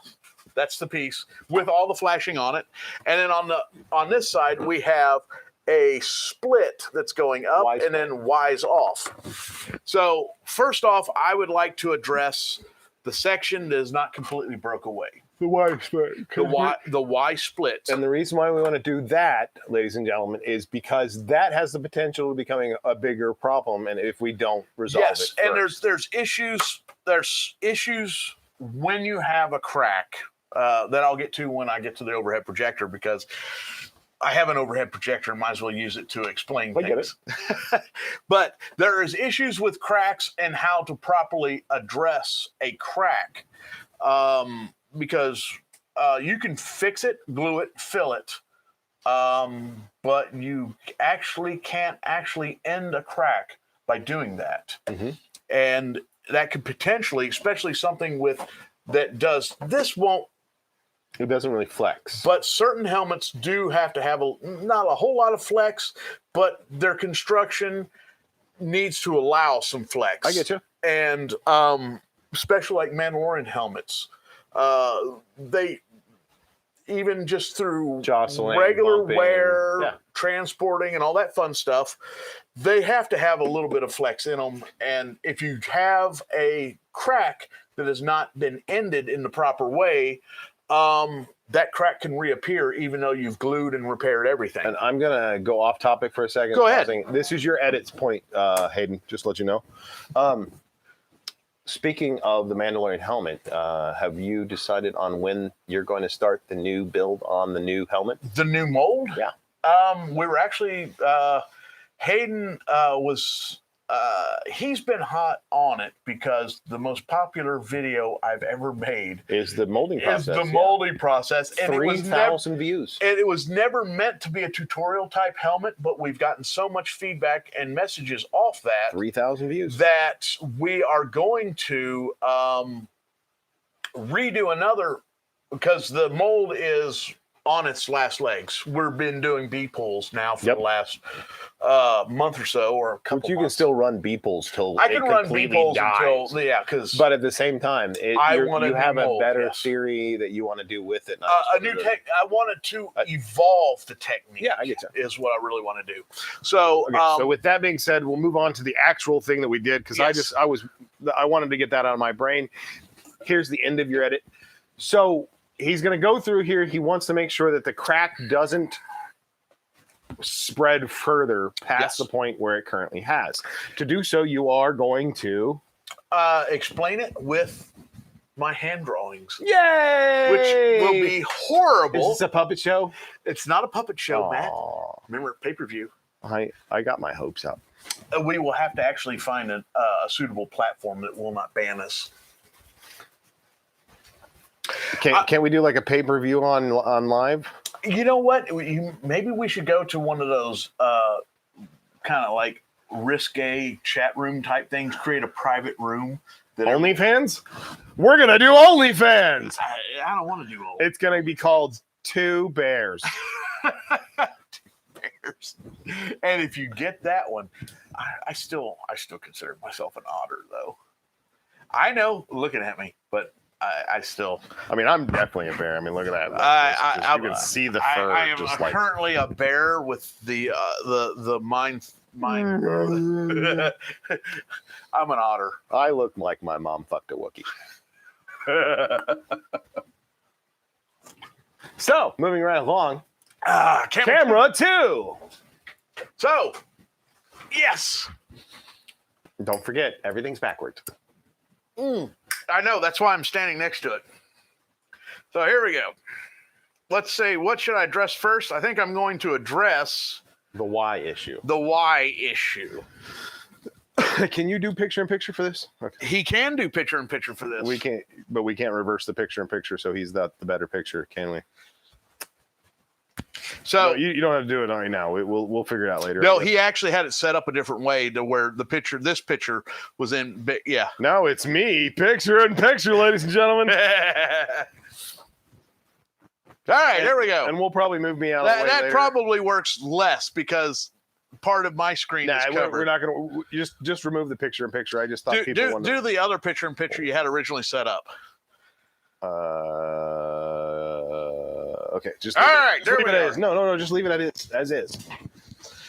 Speaker 2: that's the piece with all the flashing on it, and then on this side we have a split that's going up
Speaker 1: Y
Speaker 2: and
Speaker 1: split.
Speaker 2: then Y's off. So first off, I would like to address the section that is not completely broke away.
Speaker 1: The Y split.
Speaker 2: The Y split.
Speaker 1: And the reason why we want to do that, ladies and gentlemen, is because that has the potential of becoming a bigger problem, and if we don't resolve it.
Speaker 2: Yes, and
Speaker 1: first.
Speaker 2: there's issues when you have a crack that I'll get to when I get to the overhead projector, because I have an overhead projector and might as well use it to explain
Speaker 1: I get
Speaker 2: things. But there is issues with cracks and how to properly address a crack, because you can fix it, glue it, fill it, but you actually can't actually end a crack by doing that.
Speaker 1: Mm-hmm.
Speaker 2: And that could potentially, especially something with that does this won't.
Speaker 1: It doesn't really flex.
Speaker 2: But certain helmets do have to have not a whole lot of flex, but their construction needs to allow some flex.
Speaker 1: I get you.
Speaker 2: And especially like Mandalorian helmets, they even just through
Speaker 1: Jostling,
Speaker 2: regular
Speaker 1: bumping,
Speaker 2: wear, transporting, and all that fun stuff, they have to have a little bit of flex in them. And if you have a crack that has not been ended in the proper way, that crack can reappear even though you've glued and repaired everything.
Speaker 1: And I'm going to go off topic for a second.
Speaker 2: Go ahead.
Speaker 1: This is your edits point, Hayden, just to let you know. Speaking of the Mandalorian helmet, have you decided on when you're going to start the new build on the new helmet?
Speaker 2: The new mold?
Speaker 1: Yeah.
Speaker 2: We were actually, Hayden he's been hot on it because the most popular video I've ever made
Speaker 1: is the molding process.
Speaker 2: Is the molding process. And
Speaker 1: 3,000 views.
Speaker 2: And it was never meant to be a tutorial type helmet, but we've gotten so much feedback and messages off that.
Speaker 1: 3,000 views.
Speaker 2: That we are going to redo another, because the mold is on its last legs. We've been doing B-pulls now for the last month or so, or a couple.
Speaker 1: But you can still run B-pulls till
Speaker 2: I can run B-pulls until because.
Speaker 1: But at the same time, you have a better
Speaker 2: yes.
Speaker 1: theory that you want to do with it.
Speaker 2: A new tech. I wanted to evolve the technique.
Speaker 1: Yeah, I get you.
Speaker 2: Is what I really want to do. So,
Speaker 4: so with that being said, we'll move on to the actual thing that we did because I wanted to get that out of my brain.
Speaker 1: Here's the end of your edit. So he's going to go through here. He wants to make sure that the crack doesn't spread further past the point where it currently has. To do so, you are going to
Speaker 2: explain it with my hand drawings.
Speaker 1: Yay!
Speaker 2: Which will be horrible.
Speaker 1: Is this a puppet show?
Speaker 2: It's not a puppet show,
Speaker 1: Aww.
Speaker 2: Matt. Remember, pay-per-view.
Speaker 1: I got my hopes up.
Speaker 2: We will have to actually find a suitable platform that will not ban us.
Speaker 1: Can't we do like a pay-per-view on live?
Speaker 2: You know what? Maybe we should go to one of those kind of like risque chat room type things. Create a private room.
Speaker 4: OnlyFans? We're gonna do OnlyFans.
Speaker 2: I don't want to do OnlyFans.
Speaker 4: It's gonna be called Two Bears.
Speaker 2: Bears. And if you get that one, I still consider myself an otter, though. I know, looking at me, but I still.
Speaker 4: I mean, I'm definitely a bear. I mean, look at that. You can see the fur.
Speaker 2: I am
Speaker 4: just
Speaker 2: currently a bear with the mind. I'm an otter.
Speaker 1: I look like my mom fucked a Wookiee. So, moving right along.
Speaker 4: Camera 2.
Speaker 2: So, yes.
Speaker 1: Don't forget, everything's backwards.
Speaker 2: I know. That's why I'm standing next to it. So here we go. Let's say, what should I address first? I think I'm going to address
Speaker 1: the Y issue.
Speaker 2: The Y issue.
Speaker 1: Can you do picture-in-picture for this? Okay.
Speaker 2: He can do picture-in-picture for this.
Speaker 1: We can't, but we can't reverse the picture-in-picture, so he's the better picture, can we?
Speaker 2: So
Speaker 4: no, you don't have to do it right now. We'll figure it out later.
Speaker 2: No, he actually had it set up a different way to where this picture was in. Yeah.
Speaker 4: Now it's me, picture-in-picture, ladies and gentlemen.
Speaker 2: All right, there we go.
Speaker 4: And we'll probably move me out.
Speaker 2: That probably works less because part of my screen is covered.
Speaker 4: We're not going to just remove the picture-in-picture. I just thought people wanted
Speaker 2: do the other picture-in-picture you had originally set up.
Speaker 1: Okay, just
Speaker 2: all right.
Speaker 1: There we go. No, just leave it as is.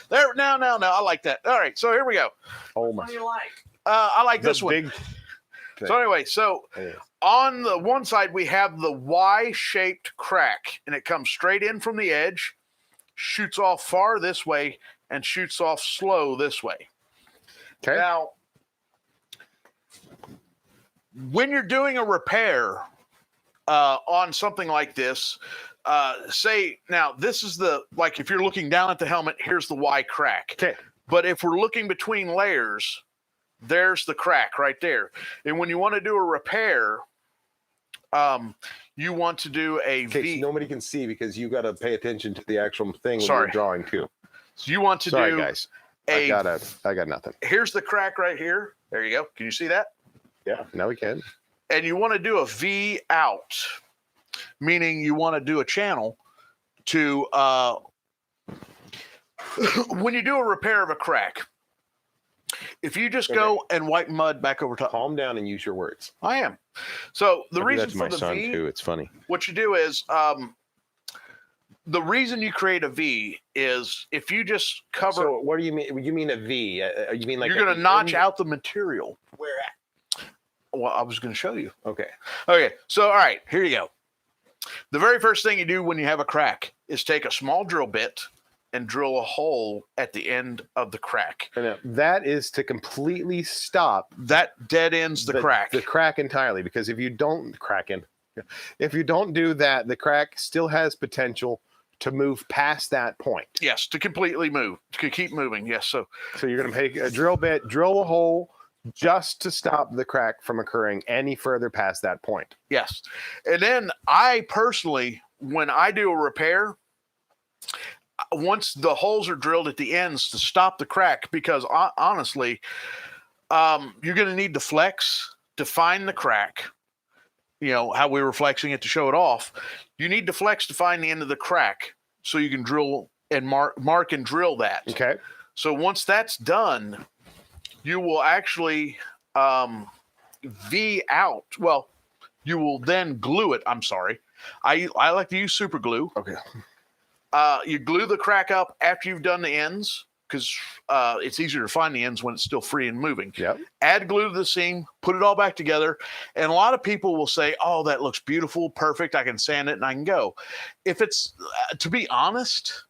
Speaker 2: There, now, I like that. All right, so here we go.
Speaker 1: Oh my!
Speaker 3: What do you like?
Speaker 2: I like this one.
Speaker 1: Big
Speaker 2: so anyway, on the one side we have the Y-shaped crack, and it comes straight in from the edge, shoots off far this way, and shoots off slow this way.
Speaker 1: Okay.
Speaker 2: Now, when you're doing a repair on something like this, this is if you're looking down at the helmet, here's the Y crack.
Speaker 1: Okay.
Speaker 2: But if we're looking between layers, there's the crack right there. And when you want to do a repair, you want to do a
Speaker 1: Okay,
Speaker 2: V.
Speaker 1: so nobody can see because you got to pay attention to the actual thing when
Speaker 2: Sorry.
Speaker 1: you're drawing too.
Speaker 2: So you want to
Speaker 1: Sorry,
Speaker 2: do
Speaker 1: guys. I got nothing.
Speaker 2: Here's the crack right here. There you go. Can you see that?
Speaker 1: Yeah, now we can.
Speaker 2: And you want to do a V out, meaning you want to do a channel to when you do a repair of a crack. If you just go and wipe mud back over top.
Speaker 1: Calm down and use your words.
Speaker 2: I am. So the
Speaker 1: I do
Speaker 2: reason
Speaker 1: that to
Speaker 2: for
Speaker 1: my
Speaker 2: the
Speaker 1: son
Speaker 2: V,
Speaker 1: too. It's funny.
Speaker 2: what you do is the reason you create a V is if you just cover.
Speaker 1: So what do you mean? You mean a V? You mean like
Speaker 2: you're going to notch out the material.
Speaker 1: Where at?
Speaker 2: Well, I was going to show you.
Speaker 1: Okay.
Speaker 2: Okay. So, all right, here you go. The very first thing you do when you have a crack is take a small drill bit and drill a hole at the end of the crack.
Speaker 1: And that is to completely stop
Speaker 2: That dead ends the crack.
Speaker 1: The crack entirely, because if you don't if you don't do that, the crack still has potential to move past that point.
Speaker 2: Yes, to completely move, to keep moving. Yes. So
Speaker 1: you're going to take a drill bit, drill a hole just to stop the crack from occurring any further past that point.
Speaker 2: yes. And then I personally, when I do a repair, once the holes are drilled at the ends to stop the crack, because honestly, you're going to need to flex to find the crack. You know, how we were flexing it to show it off. You need to flex to find the end of the crack so you can drill and mark and drill that.
Speaker 1: Okay.
Speaker 2: So once that's done, you will actually V out. Well, you will then glue it. I'm sorry. I like to use super glue.
Speaker 1: Okay.
Speaker 2: You glue the crack up after you've done the ends, because it's easier to find the ends when it's still free and moving.
Speaker 1: Yep.
Speaker 2: Add glue to the seam, put it all back together. And a lot of people will say, oh, that looks beautiful, perfect. I can sand it and I can go. If it's, to be honest,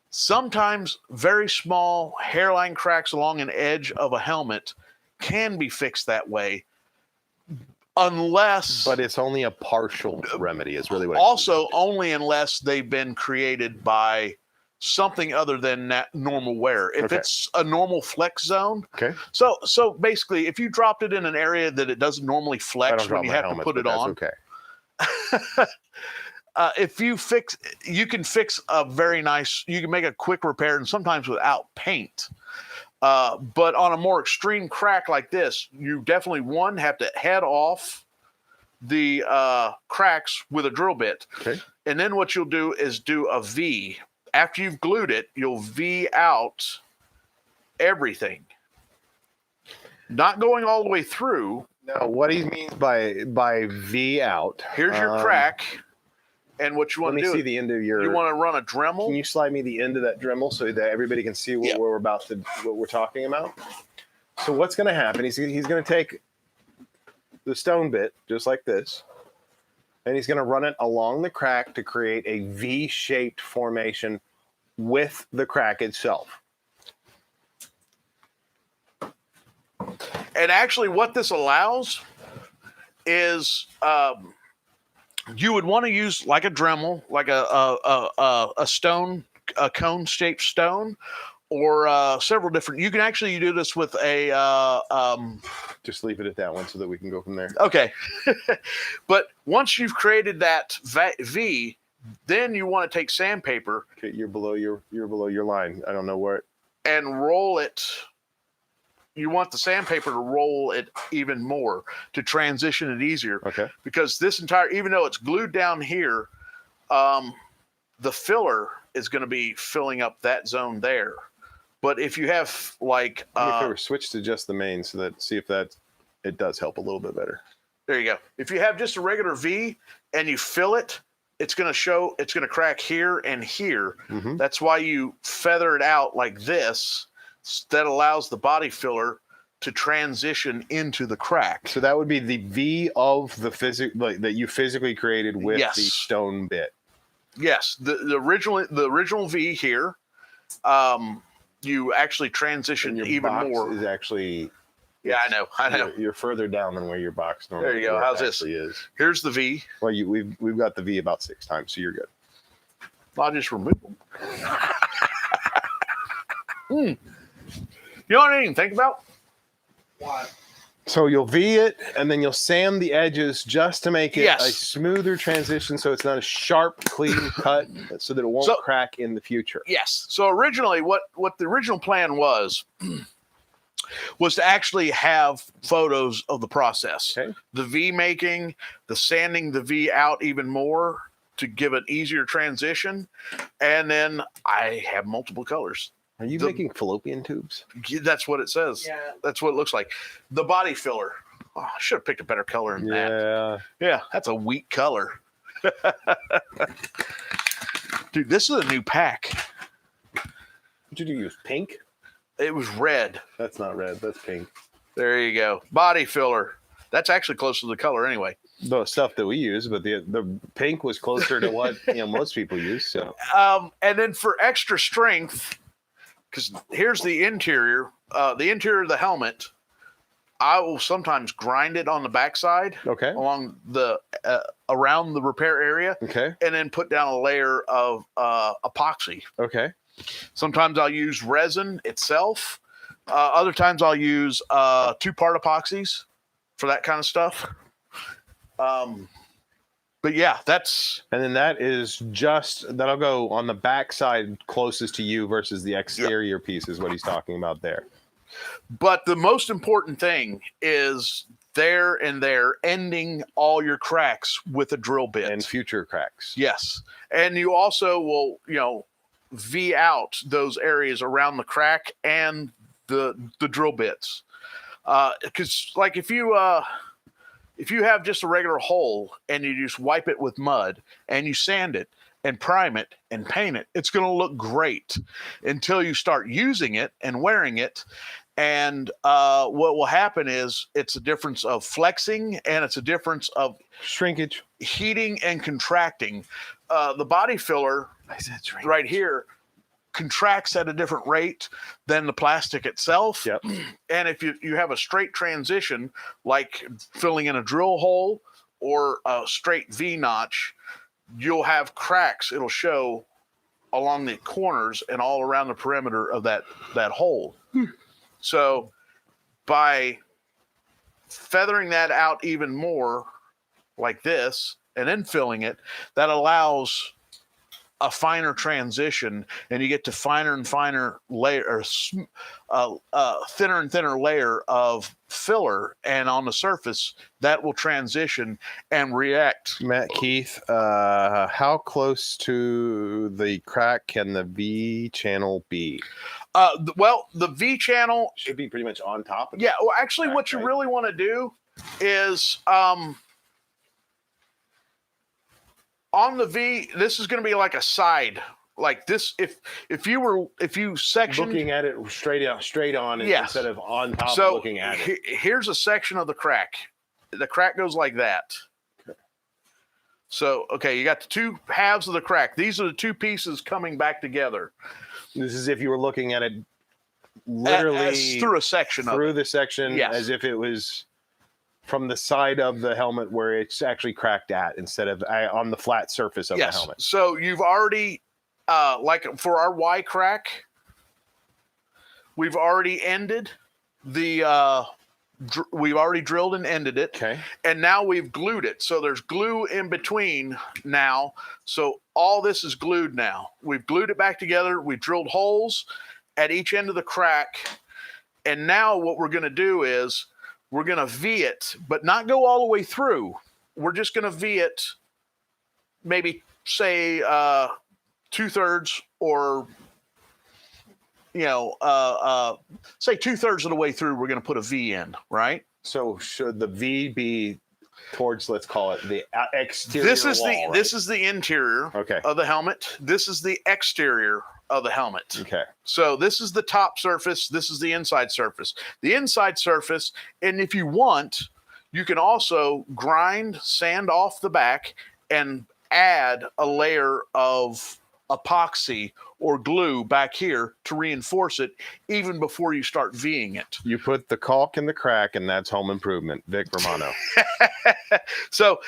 Speaker 2: sometimes very small hairline cracks along an edge of a helmet can be fixed that way. Unless,
Speaker 1: but it's only a partial remedy is really what
Speaker 2: also only unless they've been created by something other than that normal wear. If
Speaker 1: Okay.
Speaker 2: it's a normal flex zone.
Speaker 1: Okay.
Speaker 2: So basically, if you dropped it in an area that it doesn't normally
Speaker 1: I
Speaker 2: flex
Speaker 1: don't
Speaker 2: when
Speaker 1: drop
Speaker 2: you
Speaker 1: my
Speaker 2: have
Speaker 1: helmets,
Speaker 2: to put it
Speaker 1: but
Speaker 2: on.
Speaker 1: that's okay.
Speaker 2: If you can fix a very nice, you can make a quick repair, and sometimes without paint. But on a more extreme crack like this, you definitely have to head off the cracks with a drill bit.
Speaker 1: Okay.
Speaker 2: And then what you'll do is do a V. After you've glued it, you'll V out everything. Not going all the way through.
Speaker 1: Now, what he means by V out.
Speaker 2: Here's your crack. And what you want to do,
Speaker 1: let me see the end of your.
Speaker 2: you want to run a Dremel.
Speaker 1: Can you slide me the end of that Dremel so that everybody can see what we're talking about? So what's going to happen? He's going to take the stone bit just like this, and he's going to run it along the crack to create a V-shaped formation with the crack itself.
Speaker 2: And actually, what this allows is you would want to use like a Dremel, like a stone, a cone-shaped stone, or several different. You can actually do this with a.
Speaker 1: Just leave it at that one so that we can go from there.
Speaker 2: Okay, but once you've created that V, then you want to take sandpaper.
Speaker 1: Okay, you're below your line. I don't know where.
Speaker 2: And roll it. You want the sandpaper to roll it even more to transition it easier.
Speaker 1: Okay.
Speaker 2: Because this entire, even though it's glued down here, the filler is going to be filling up that zone there. But if you have like,
Speaker 1: switch to just the main so that see if it does help a little bit better.
Speaker 2: There you go. If you have just a regular V and you fill it, it's going to crack here and here.
Speaker 1: Mm-hmm.
Speaker 2: That's why you feather it out like this. That allows the body filler to transition into the crack.
Speaker 1: So that would be the V of the that you physically created with
Speaker 2: Yes.
Speaker 1: the stone bit.
Speaker 2: Yes, the original V here. You actually transition
Speaker 1: And your
Speaker 2: even
Speaker 1: box
Speaker 2: more.
Speaker 1: is actually.
Speaker 2: Yeah, I know.
Speaker 1: You're further down than where your box normally.
Speaker 2: There you go. How's this?
Speaker 1: Is.
Speaker 2: Here's the V.
Speaker 1: Well, we've got the V about 6 times, so you're good.
Speaker 2: I'll just remove them. You know what I didn't even think about?
Speaker 3: What?
Speaker 1: So you'll V it, and then you'll sand the edges just to make it
Speaker 2: Yes.
Speaker 1: a smoother transition, so it's not a sharp, clean cut, so that it won't crack in the future.
Speaker 2: Yes. So originally, what the original plan was to actually have photos of the process, the V making, the sanding the V out even more to give an easier transition, and then I have multiple colors.
Speaker 1: Are you making fallopian tubes?
Speaker 2: That's what it says. Yeah. That's what it looks like. The body filler. Oh, I should have picked a better color than that. Yeah, that's a weak color. Dude, this is a new pack.
Speaker 1: What did you use? Pink?
Speaker 2: It was red.
Speaker 1: That's not red. That's pink.
Speaker 2: There you go. Body filler. That's actually close to the color anyway.
Speaker 1: The stuff that we use, but the pink was closer to what most people use. So,
Speaker 2: and then for extra strength, because here's the interior of the helmet. I will sometimes grind it on the backside, along the around the repair area, and then put down a layer of epoxy. Sometimes I'll use resin itself. Other times I'll use 2-part epoxies for that kind of stuff. But yeah,
Speaker 1: and then that'll go on the backside closest to you versus the exterior piece is what he's talking about there.
Speaker 2: But the most important thing is there ending all your cracks with a drill bit
Speaker 1: and future cracks.
Speaker 2: Yes, and you also will V out those areas around the crack and the drill bits, because like if you have just a regular hole and you just wipe it with mud and you sand it and prime it and paint it, it's going to look great until you start using it and wearing it. And what will happen is it's a difference of flexing and it's a difference of
Speaker 1: shrinkage,
Speaker 2: heating and contracting. The body filler right here contracts at a different rate than the plastic itself. And if you have a straight transition, like filling in a drill hole or a straight V notch, you'll have cracks. It'll show along the corners and all around the perimeter of that hole. So by feathering that out even more like this and then filling it, that allows a finer transition, and you get to finer and finer layer, or thinner and thinner layer of filler, and on the surface that will transition and react.
Speaker 1: Matt Keith, how close to the crack can the V channel be?
Speaker 2: Well, the V channel
Speaker 1: should be pretty much on top of
Speaker 2: it. Yeah, well, actually, what you really want to do is on the V, this is going to be like a side, like this. If you section
Speaker 1: looking at it straight on instead of on top, looking at it.
Speaker 2: Here's a section of the crack. The crack goes like that. So you got the two halves of the crack. These are the two pieces coming back together.
Speaker 1: This is if you were looking at it literally
Speaker 2: through a section
Speaker 1: through the section, as if it was from the side of the helmet where it's actually cracked at instead of on the flat surface of the helmet.
Speaker 2: So you've already, like for our Y crack, we've already ended the, we've already drilled and ended it. And now we've glued it. So there's glue in between now. So all this is glued now. We've glued it back together. We drilled holes at each end of the crack. And now what we're going to do is we're going to V it, but not go all the way through. We're just going to V it, maybe say 2/3 or, say 2/3 of the way through, we're going to put a V in, right?
Speaker 1: So should the V be towards, let's call it the exterior
Speaker 2: This is
Speaker 1: wall,
Speaker 2: this is the interior of the helmet. This is the exterior of the helmet. So this is the top surface. This is the inside surface. The inside surface, and if you want, you can also grind, sand off the back, and add a layer of epoxy or glue back here to reinforce it even before you start V'ing it.
Speaker 1: You put the caulk in the crack, and that's home improvement. Vic Romano.
Speaker 2: So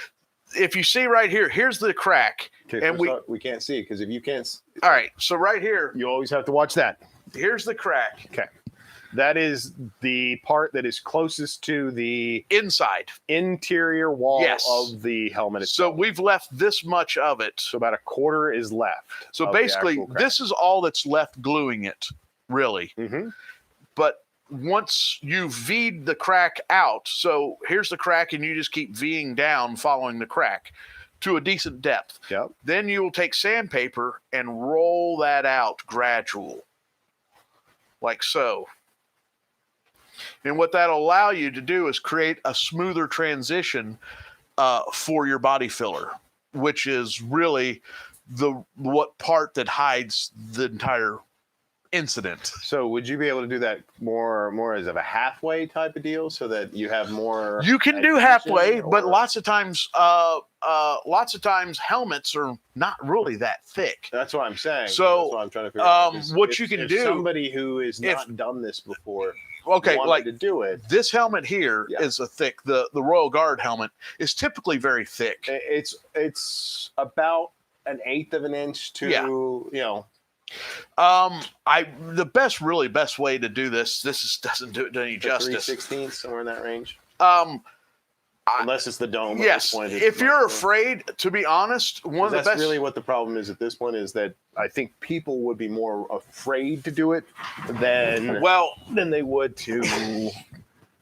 Speaker 2: if you see right here, here's the crack.
Speaker 1: And we can't see because if you can't.
Speaker 2: All right. So right here.
Speaker 1: You always have to watch that.
Speaker 2: Here's the crack.
Speaker 4: That is the part that is closest to the
Speaker 5: inside
Speaker 4: interior wall
Speaker 5: Yes.
Speaker 4: of the helmet
Speaker 5: So
Speaker 4: itself.
Speaker 5: we've left this much of it.
Speaker 4: So about a quarter is left.
Speaker 5: So
Speaker 4: of the
Speaker 5: basically,
Speaker 4: actual crack.
Speaker 5: this is all that's left gluing it, really.
Speaker 4: Mhm.
Speaker 5: But once you V'd the crack out, so here's the crack, and you just keep V'ing down following the crack to a decent depth.
Speaker 4: Yep.
Speaker 5: Then you will take sandpaper and roll that out gradual, like so. And what that'll allow you to do is create a smoother transition for your body filler, which is really what part that hides the entire incident.
Speaker 1: So would you be able to do that more as of a halfway type of deal, so that you have more?
Speaker 5: You can do
Speaker 1: adhesion,
Speaker 5: halfway, but
Speaker 1: or-
Speaker 5: lots of times helmets are not really that thick.
Speaker 1: That's what I'm saying.
Speaker 5: So,
Speaker 1: that's what I'm trying to figure out.
Speaker 5: what you can do-
Speaker 1: somebody who has
Speaker 5: if-
Speaker 1: not done this before,
Speaker 5: Okay,
Speaker 1: wanted
Speaker 5: like
Speaker 1: to do it.
Speaker 5: this helmet here is
Speaker 1: Yeah.
Speaker 5: a thick. The Royal Guard helmet is typically very thick.
Speaker 1: It's about an eighth of an inch to
Speaker 5: Yeah. The best way to do this doesn't do it any justice.
Speaker 1: 3/16 somewhere in that range.
Speaker 5: I-
Speaker 1: Unless it's the dome. At
Speaker 5: Yes,
Speaker 1: this point, it's
Speaker 5: if
Speaker 1: much
Speaker 5: you're
Speaker 1: more.
Speaker 5: afraid, to be honest, one of the
Speaker 1: That's
Speaker 5: best.
Speaker 1: really what the problem is at this point, is that I think people would be more afraid to do it than they would to.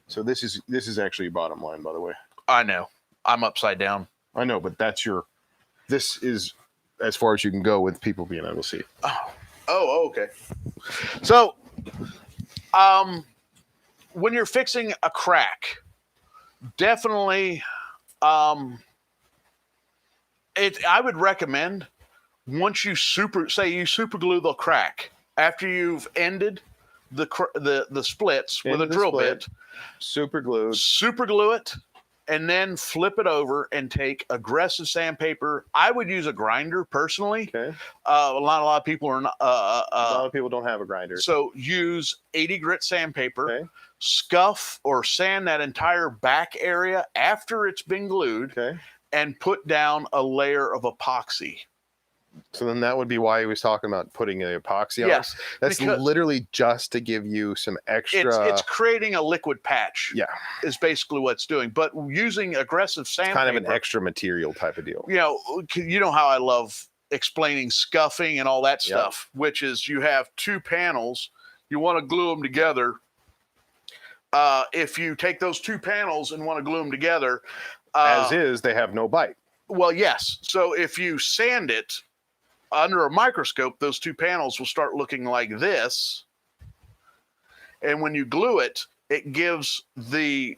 Speaker 1: So this is actually your bottom line, by the way.
Speaker 5: I know. I'm upside down.
Speaker 1: I know, but this is as far as you can go with people being able to see.
Speaker 5: Oh, okay. So, when you're fixing a crack, definitely, I would recommend once you super glue the crack after you've ended the splits with a
Speaker 1: End the
Speaker 5: drill
Speaker 1: split.
Speaker 5: bit,
Speaker 1: Super glued.
Speaker 5: super glue it, and then flip it over and take aggressive sandpaper. I would use a grinder personally.
Speaker 1: Okay.
Speaker 5: A lot of people are not.
Speaker 1: A lot of people don't have a grinder.
Speaker 5: So use 80 grit sandpaper,
Speaker 1: Okay.
Speaker 5: scuff or sand that entire back area after it's been glued,
Speaker 1: Okay.
Speaker 5: and put down a layer of epoxy.
Speaker 1: So then that would be why he was talking about putting an epoxy on.
Speaker 5: Yes,
Speaker 1: That's
Speaker 5: because-
Speaker 1: literally just to give you some extra.
Speaker 5: It's creating a liquid patch.
Speaker 1: Yeah.
Speaker 5: Is basically what it's doing. But using aggressive sandpaper,
Speaker 1: kind of an extra material type of deal.
Speaker 5: you know how I love explaining scuffing and all that
Speaker 1: Yep.
Speaker 5: stuff, which is you have two panels, you want to glue them together. If you take those two panels and want to glue them together,
Speaker 1: As is, they have no bite.
Speaker 5: well, yes. So if you sand it under a microscope, those two panels will start looking like this. And when you glue it, it gives the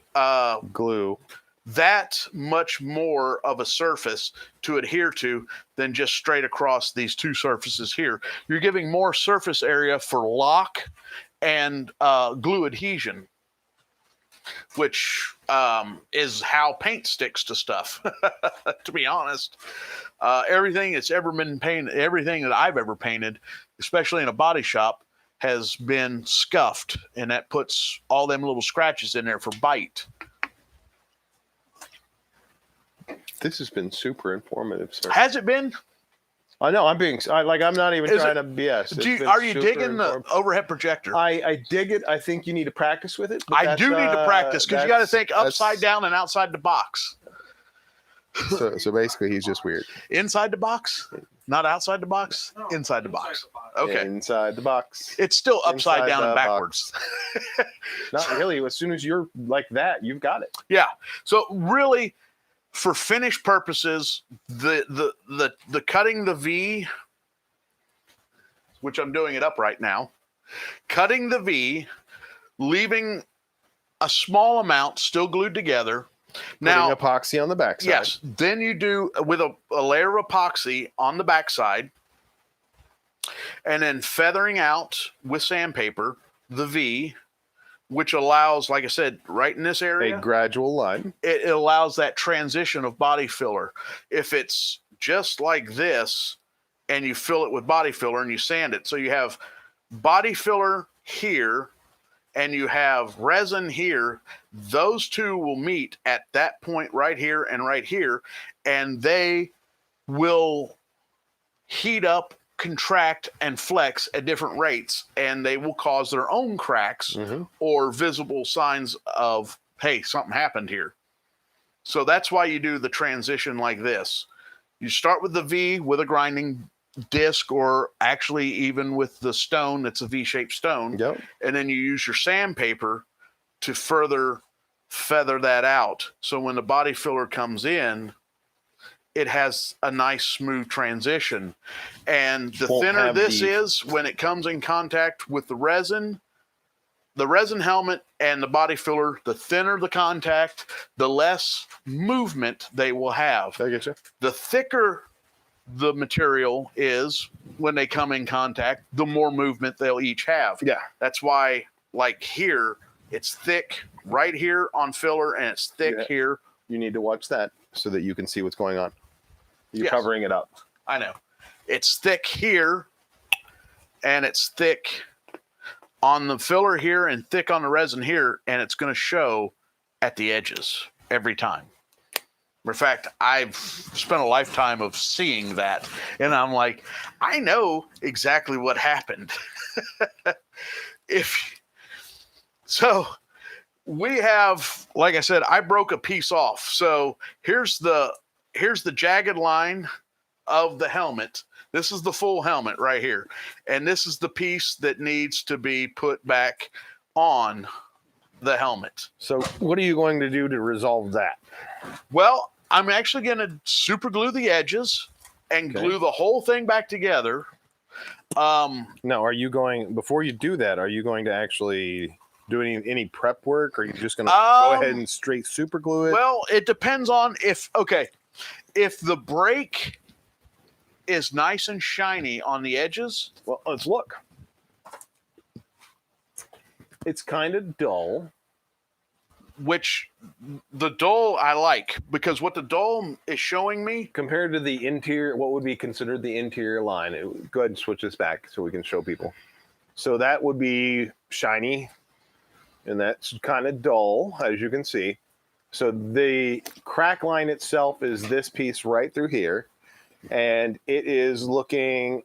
Speaker 1: Glue.
Speaker 5: that much more of a surface to adhere to than just straight across these two surfaces here. You're giving more surface area for lock and glue adhesion, which is how paint sticks to stuff, to be honest. Everything that's ever been painted, everything that I've ever painted, especially in a body shop, has been scuffed, and that puts all them little scratches in there for bite.
Speaker 1: This has been super informative, sir.
Speaker 5: Has it been?
Speaker 1: I know. I'm not even
Speaker 5: Is
Speaker 1: trying to BS. It's been
Speaker 5: Are you
Speaker 1: super
Speaker 5: digging the
Speaker 1: informative.
Speaker 5: overhead projector?
Speaker 1: I dig it. I think you need to practice with it. but
Speaker 5: I do need to practice because you got to think upside
Speaker 1: that's-
Speaker 5: down and outside the box.
Speaker 1: So basically, he's just weird.
Speaker 5: Inside the box, not outside the box.
Speaker 3: No,
Speaker 5: inside the box. Okay,
Speaker 1: Inside the box.
Speaker 5: it's still upside
Speaker 1: Inside
Speaker 5: down and
Speaker 1: the
Speaker 5: backwards.
Speaker 1: Not really. As soon as you're like that, you've got it.
Speaker 5: Yeah. So really, for finish purposes, the cutting the V, which I'm doing it up right now, cutting the V, leaving a small amount still glued together. Now,
Speaker 1: Putting epoxy on the backside.
Speaker 5: yes, then you do with a layer of epoxy on the backside, and then feathering out with sandpaper the V, which allows, like I said, right in this area,
Speaker 1: A gradual line.
Speaker 5: it allows that transition of body filler. If it's just like this and you fill it with body filler and you sand it, so you have body filler here and you have resin here, those two will meet at that point right here, and they will heat up contract and flex at different rates, and they will cause their own cracks or visible signs of, hey, something happened here. So that's why you do the transition like this. You start with the V with a grinding disc, or actually even with the stone, it's a V-shaped stone.
Speaker 1: Yep.
Speaker 5: And then you use your sandpaper to further feather that out. So when the body filler comes in, it has a nice smooth transition. And the thinner this is, when it comes in contact with the resin helmet and the body filler, the thinner the contact, the less movement they will have.
Speaker 4: I get you.
Speaker 5: The thicker the material is when they come in contact, the more movement they'll each have.
Speaker 4: Yeah.
Speaker 5: That's why, like here, it's thick right here on filler, and it's thick here.
Speaker 1: You need to watch that so that you can see what's going on. You're
Speaker 5: Yes.
Speaker 1: covering it up.
Speaker 5: I know. It's thick here, and it's thick on the filler here and thick on the resin here, and it's going to show at the edges every time. In fact, I've spent a lifetime of seeing that, and I'm like, I know exactly what happened. So we have, like I said, I broke a piece off. So here's the jagged line of the helmet. This is the full helmet right here. And this is the piece that needs to be put back on the helmet.
Speaker 1: So what are you going to do to resolve that?
Speaker 5: Well, I'm actually going to super glue the edges and glue the whole thing back together.
Speaker 1: Now, are you going, before you do that, are you going to actually do any prep work? Or are you just going to go ahead and straight super glue it?
Speaker 5: Well, it depends on if the break is nice and shiny on the edges.
Speaker 1: Well, let's look. It's kind of dull.
Speaker 5: Which the dull I like, because what the dull is showing me
Speaker 1: Compared to the interior, what would be considered the interior line? Go ahead and switch this back so we can show people. So that would be shiny, and that's kind of dull, as you can see. So the crack line itself is this piece right through here, and it is looking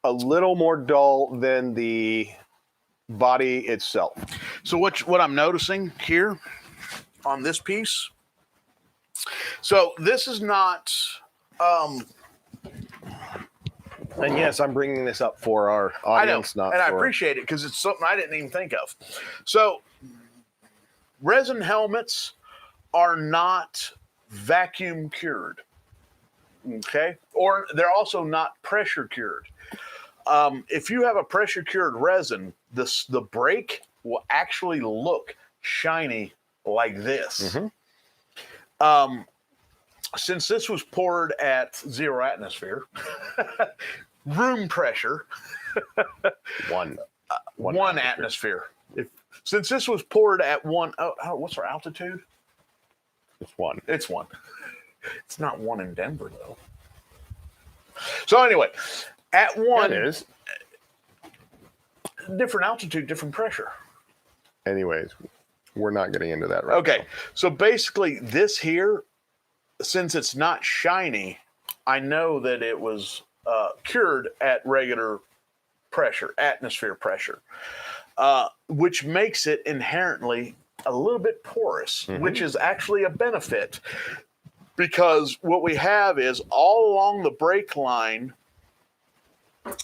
Speaker 1: a little more dull than the body itself.
Speaker 5: So what I'm noticing here on this piece, so this is not
Speaker 1: And yes, I'm bringing this up for our audience,
Speaker 5: I know,
Speaker 1: not
Speaker 5: and I
Speaker 1: for...
Speaker 5: appreciate it because it's something I didn't even think of. So resin helmets are not vacuum cured, okay? Or they're also not pressure cured. If you have a pressure cured resin, the break will actually look shiny like this. Since this was poured at 0 atmosphere, room pressure,
Speaker 1: One
Speaker 5: atmosphere. Since this was poured at what's our altitude?
Speaker 1: It's one.
Speaker 5: It's 1. It's not 1 in Denver though. So anyway, at 1,
Speaker 1: It is.
Speaker 5: different altitude, different pressure.
Speaker 1: Anyways, we're not getting into that right
Speaker 5: Okay,
Speaker 1: now.
Speaker 5: so basically this here, since it's not shiny, I know that it was cured at regular pressure, atmosphere pressure, which makes it inherently a little bit porous, which is actually a benefit, because what we have is all along the brake line,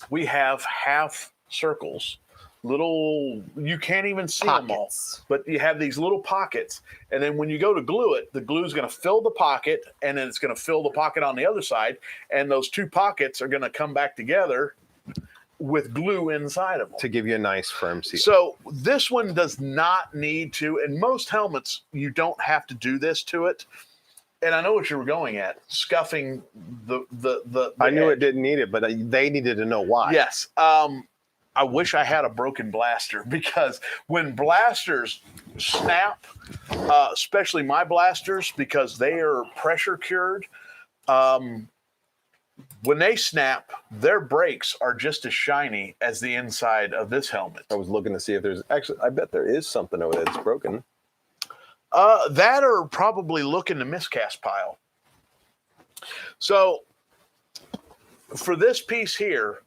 Speaker 5: we have half circles, little, you can't even see them all, but you have these little pockets. And then when you go to glue it, the glue is going to fill the pocket, and then it's going to fill the pocket on the other side. And those two pockets are going to come back together with glue inside of them
Speaker 1: To give you a nice firm seal.
Speaker 5: So this one does not need to, and most helmets, you don't have to do this to it. And I know what you were going at, scuffing the
Speaker 1: I knew
Speaker 5: edge.
Speaker 1: it didn't need it, but they needed to know why.
Speaker 5: Yes. I wish I had a broken blaster, because when blasters snap, especially my blasters, because they are pressure cured, when they snap, their brakes are just as shiny as the inside of this helmet.
Speaker 1: I was looking to see if there's actually, I bet there is something over there that's broken.
Speaker 5: That or probably look in the miscast pile. So for this piece here,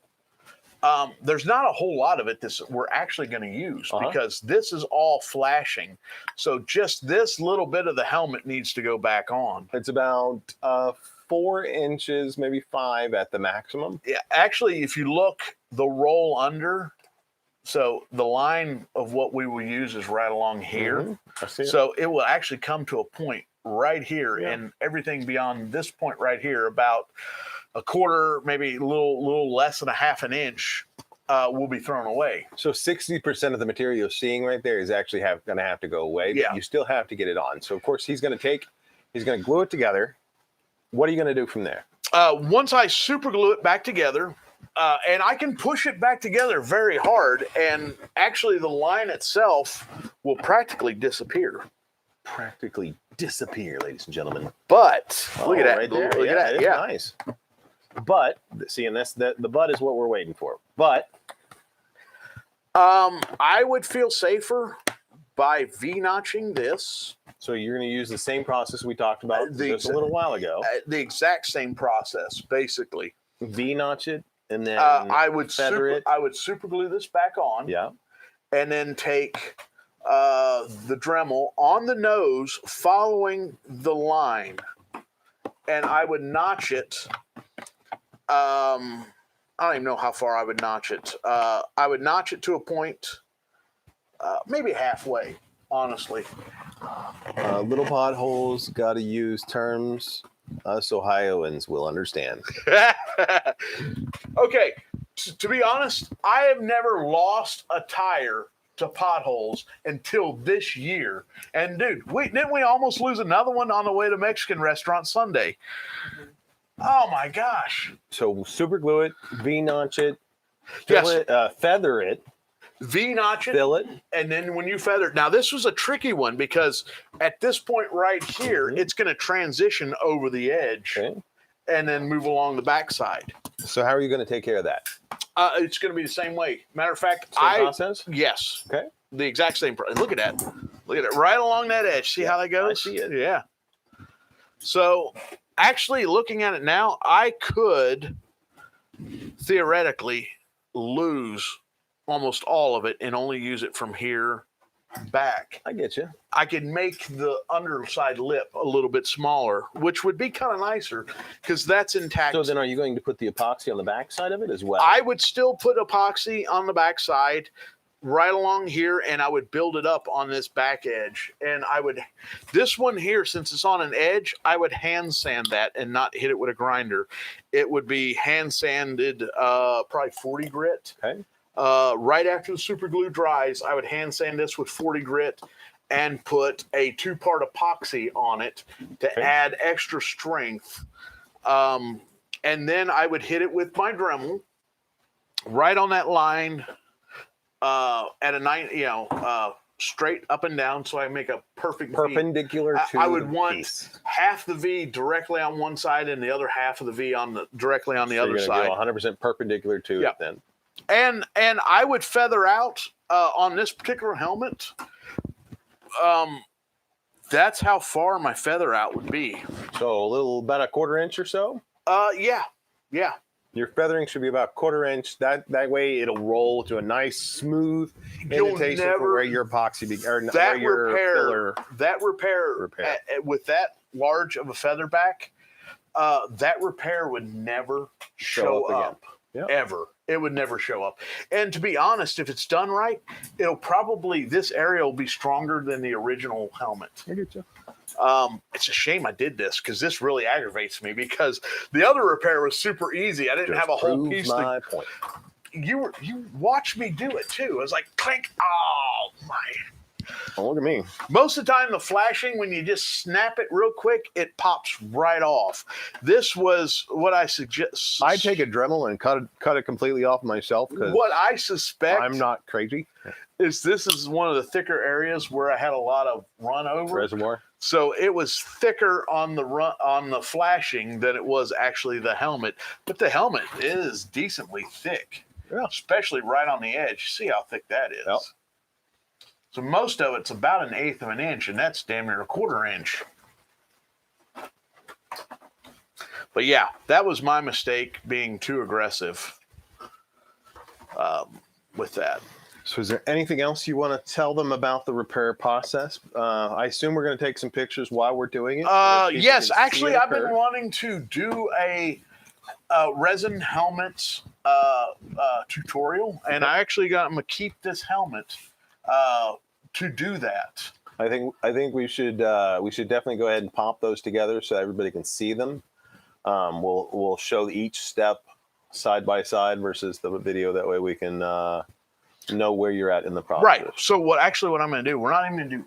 Speaker 2: There's not a whole lot of it that we're actually going to use because this is all flashing. So just this little bit of the helmet needs to go back on.
Speaker 1: It's about 4 inches, maybe 5 at the maximum.
Speaker 2: Yeah, actually, if you look, the roll under, so the line of what we will use is right along here.
Speaker 1: I see it.
Speaker 2: So it will actually come to a point right here, and everything beyond this point right here, about a quarter, maybe a little less than a half an inch, will be thrown away.
Speaker 1: So 60% of the material you're seeing right there is actually going to have to go away. But you still have to get it on. So of course he's going to glue it together. What are you going to do from there?
Speaker 2: Once I super glue it back together, and I can push it back together very hard, and actually the line itself will practically disappear.
Speaker 1: Practically disappear, ladies and gentlemen.
Speaker 2: But look at that
Speaker 1: right there.
Speaker 2: Look at that. Yeah,
Speaker 1: nice. But see, and that's the butt is what we're waiting for. But
Speaker 2: I would feel safer by V-notching this.
Speaker 1: So you're going to use the same process we talked about just a little while ago.
Speaker 2: The exact same process, basically.
Speaker 1: V-notch it, and then
Speaker 2: I would
Speaker 1: feather it.
Speaker 2: I would super glue this back on.
Speaker 1: Yeah.
Speaker 2: And then take the Dremel on the nose, following the line, and I would notch it. I don't even know how far I would notch it. I would notch it to a point, maybe halfway, honestly.
Speaker 1: Little potholes, got to use terms us Ohioans will understand.
Speaker 2: Okay, to be honest, I have never lost a tire to potholes until this year. And dude, didn't we almost lose another one on the way to Mexican restaurant Sunday? Oh my gosh.
Speaker 1: So super glue it, V-notch it, feather it,
Speaker 2: V-notch it,
Speaker 1: fill it,
Speaker 2: and then when you feather it. Now this was a tricky one because at this point right here, it's going to transition over the edge and then move along the backside.
Speaker 1: So how are you going to take care of that?
Speaker 2: It's going to be the same way. Matter of fact,
Speaker 1: same process?
Speaker 2: Yes.
Speaker 1: Okay.
Speaker 2: The exact same process. Look at that. Look at it right along that edge. See how that goes?
Speaker 1: I see it.
Speaker 2: Yeah. So actually looking at it now, I could theoretically lose almost all of it and only use it from here back.
Speaker 1: I get you.
Speaker 2: I could make the underside lip a little bit smaller, which would be kind of nicer because that's intact.
Speaker 1: So then are you going to put the epoxy on the back side of it as well?
Speaker 2: I would still put epoxy on the back side right along here, and I would build it up on this back edge. And this one here, since it's on an edge, I would hand sand that and not hit it with a grinder. It would be hand sanded, probably 40 grit.
Speaker 1: Okay.
Speaker 2: Right after the super glue dries, I would hand sand this with 40 grit and put a 2-part epoxy on it to add extra strength. And then I would hit it with my Dremel right on that line at a straight up and down, so I make a perfect
Speaker 1: perpendicular
Speaker 2: V.
Speaker 1: to
Speaker 2: I would
Speaker 1: the
Speaker 2: want
Speaker 1: piece.
Speaker 2: half the V directly on one side and the other half of the V directly on the other side.
Speaker 1: Go 100% perpendicular to it then.
Speaker 2: And I would feather out on this particular helmet. That's how far my feather out would be.
Speaker 1: So about a 1/4 inch or so?
Speaker 2: Yeah.
Speaker 1: Your feathering should be about 1/4 inch. That way it'll roll to a nice smooth indentation for where your epoxy
Speaker 2: that repair. With that large of a feather back, that repair would never show up. Ever. It would never show up. And to be honest, if it's done right, this area will be stronger than the original helmet.
Speaker 1: I get you.
Speaker 2: It's a shame I did this because this really aggravates me because the other repair was super easy. I didn't have a whole piece.
Speaker 1: My point.
Speaker 2: You watched me do it too. I was like, clink. Oh my.
Speaker 1: Oh, look at me.
Speaker 2: Most of the time, the flashing, when you just snap it real quick, it pops right off. This was what I suggest.
Speaker 1: I take a Dremel and cut it completely off myself.
Speaker 2: What I suspect,
Speaker 1: I'm not crazy,
Speaker 2: is this is one of the thicker areas where I had a lot of run over.
Speaker 1: Reservoir.
Speaker 2: So it was thicker on the flashing than it was actually the helmet. But the helmet is decently thick, especially right on the edge. See how thick that is. Yep. So most of it's about 1/8 of an inch, and that's damn near 1/4 inch. But yeah, that was my mistake, being too aggressive.
Speaker 5: with that.
Speaker 1: So is there anything else you want to tell them about the repair process? I assume we're going to take some pictures while we're doing it.
Speaker 5: Yes, actually, I've been wanting to do a resin helmets tutorial, and I actually got I'm gonna keep this helmet to do that.
Speaker 1: I think we should definitely go ahead and pop those together so everybody can see them. We'll show each step side by side versus the video. That way we can know where you're at in the process.
Speaker 5: Right. So what I'm going to do? We're not even going to do.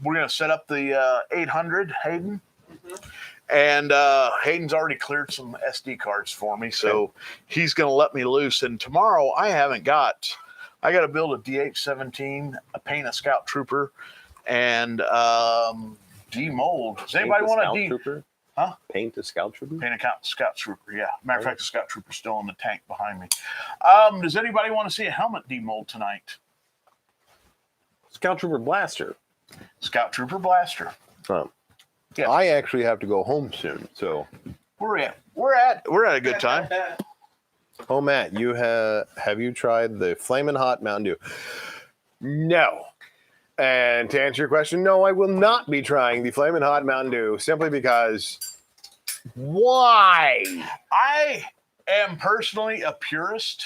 Speaker 5: We're going to set up the 800 Hayden. And Hayden's already cleared some SD cards for me, so he's going to let me loose. And tomorrow, I got to build a DH-17, paint a Scout Trooper, and demold. Does anybody want to
Speaker 1: Trooper?
Speaker 5: Huh?
Speaker 1: Paint a Scout Trooper?
Speaker 5: Paint a Scout Trooper, yeah. Matter of fact, the Scout Trooper's still in the tank behind me. Does anybody want to see a helmet demold tonight?
Speaker 1: Scout Trooper Blaster.
Speaker 5: Scout Trooper Blaster.
Speaker 1: Yeah. I actually have to go home soon, so
Speaker 5: we're at a good time.
Speaker 1: Oh, Matt, have you tried the Flamin' Hot Mountain Dew? No. And to answer your question, no, I will not be trying the Flamin' Hot Mountain Dew simply because why?
Speaker 5: I am personally a purist,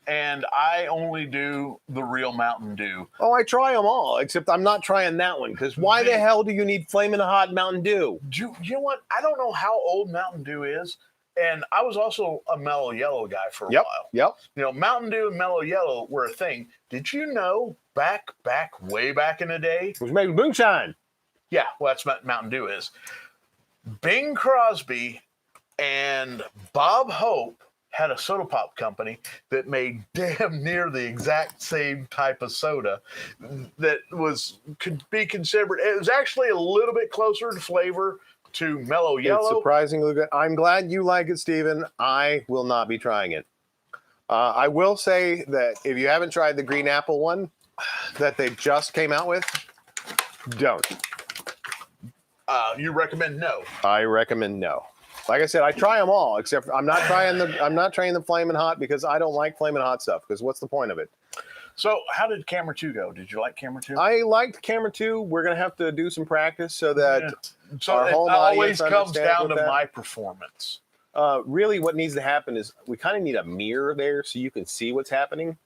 Speaker 5: and I only do the real Mountain Dew.
Speaker 1: Oh, I try them all, except I'm not trying that one because why the hell do you need Flamin' Hot Mountain Dew?
Speaker 5: You know what? I don't know how old Mountain Dew is, and I was also a Mellow Yellow guy for a while.
Speaker 1: Yep.
Speaker 5: You know, Mountain Dew and Mellow Yellow were a thing. Did you know way back in the day?
Speaker 1: It was made with moonshine.
Speaker 5: Yeah, well, that's what Mountain Dew is. Bing Crosby and Bob Hope had a soda pop company that made damn near the exact same type of soda that could be considered. It was actually a little bit closer in flavor to Mellow Yellow.
Speaker 1: It's surprisingly good. I'm glad you like it, Steven. I will not be trying it. I will say that if you haven't tried the green apple one that they just came out with, don't.
Speaker 5: You recommend no?
Speaker 1: I recommend no. Like I said, I try them all, except I'm not trying the Flamin' Hot because I don't like Flamin' Hot stuff. Because what's the point of it?
Speaker 5: So, how did Camera 2 go? Did you like Camera 2?
Speaker 1: I liked Camera 2. We're gonna have to do some practice so that
Speaker 5: our whole always comes down to my performance.
Speaker 1: Really, what needs to happen is we kind of need a mirror there so you can see what's happening.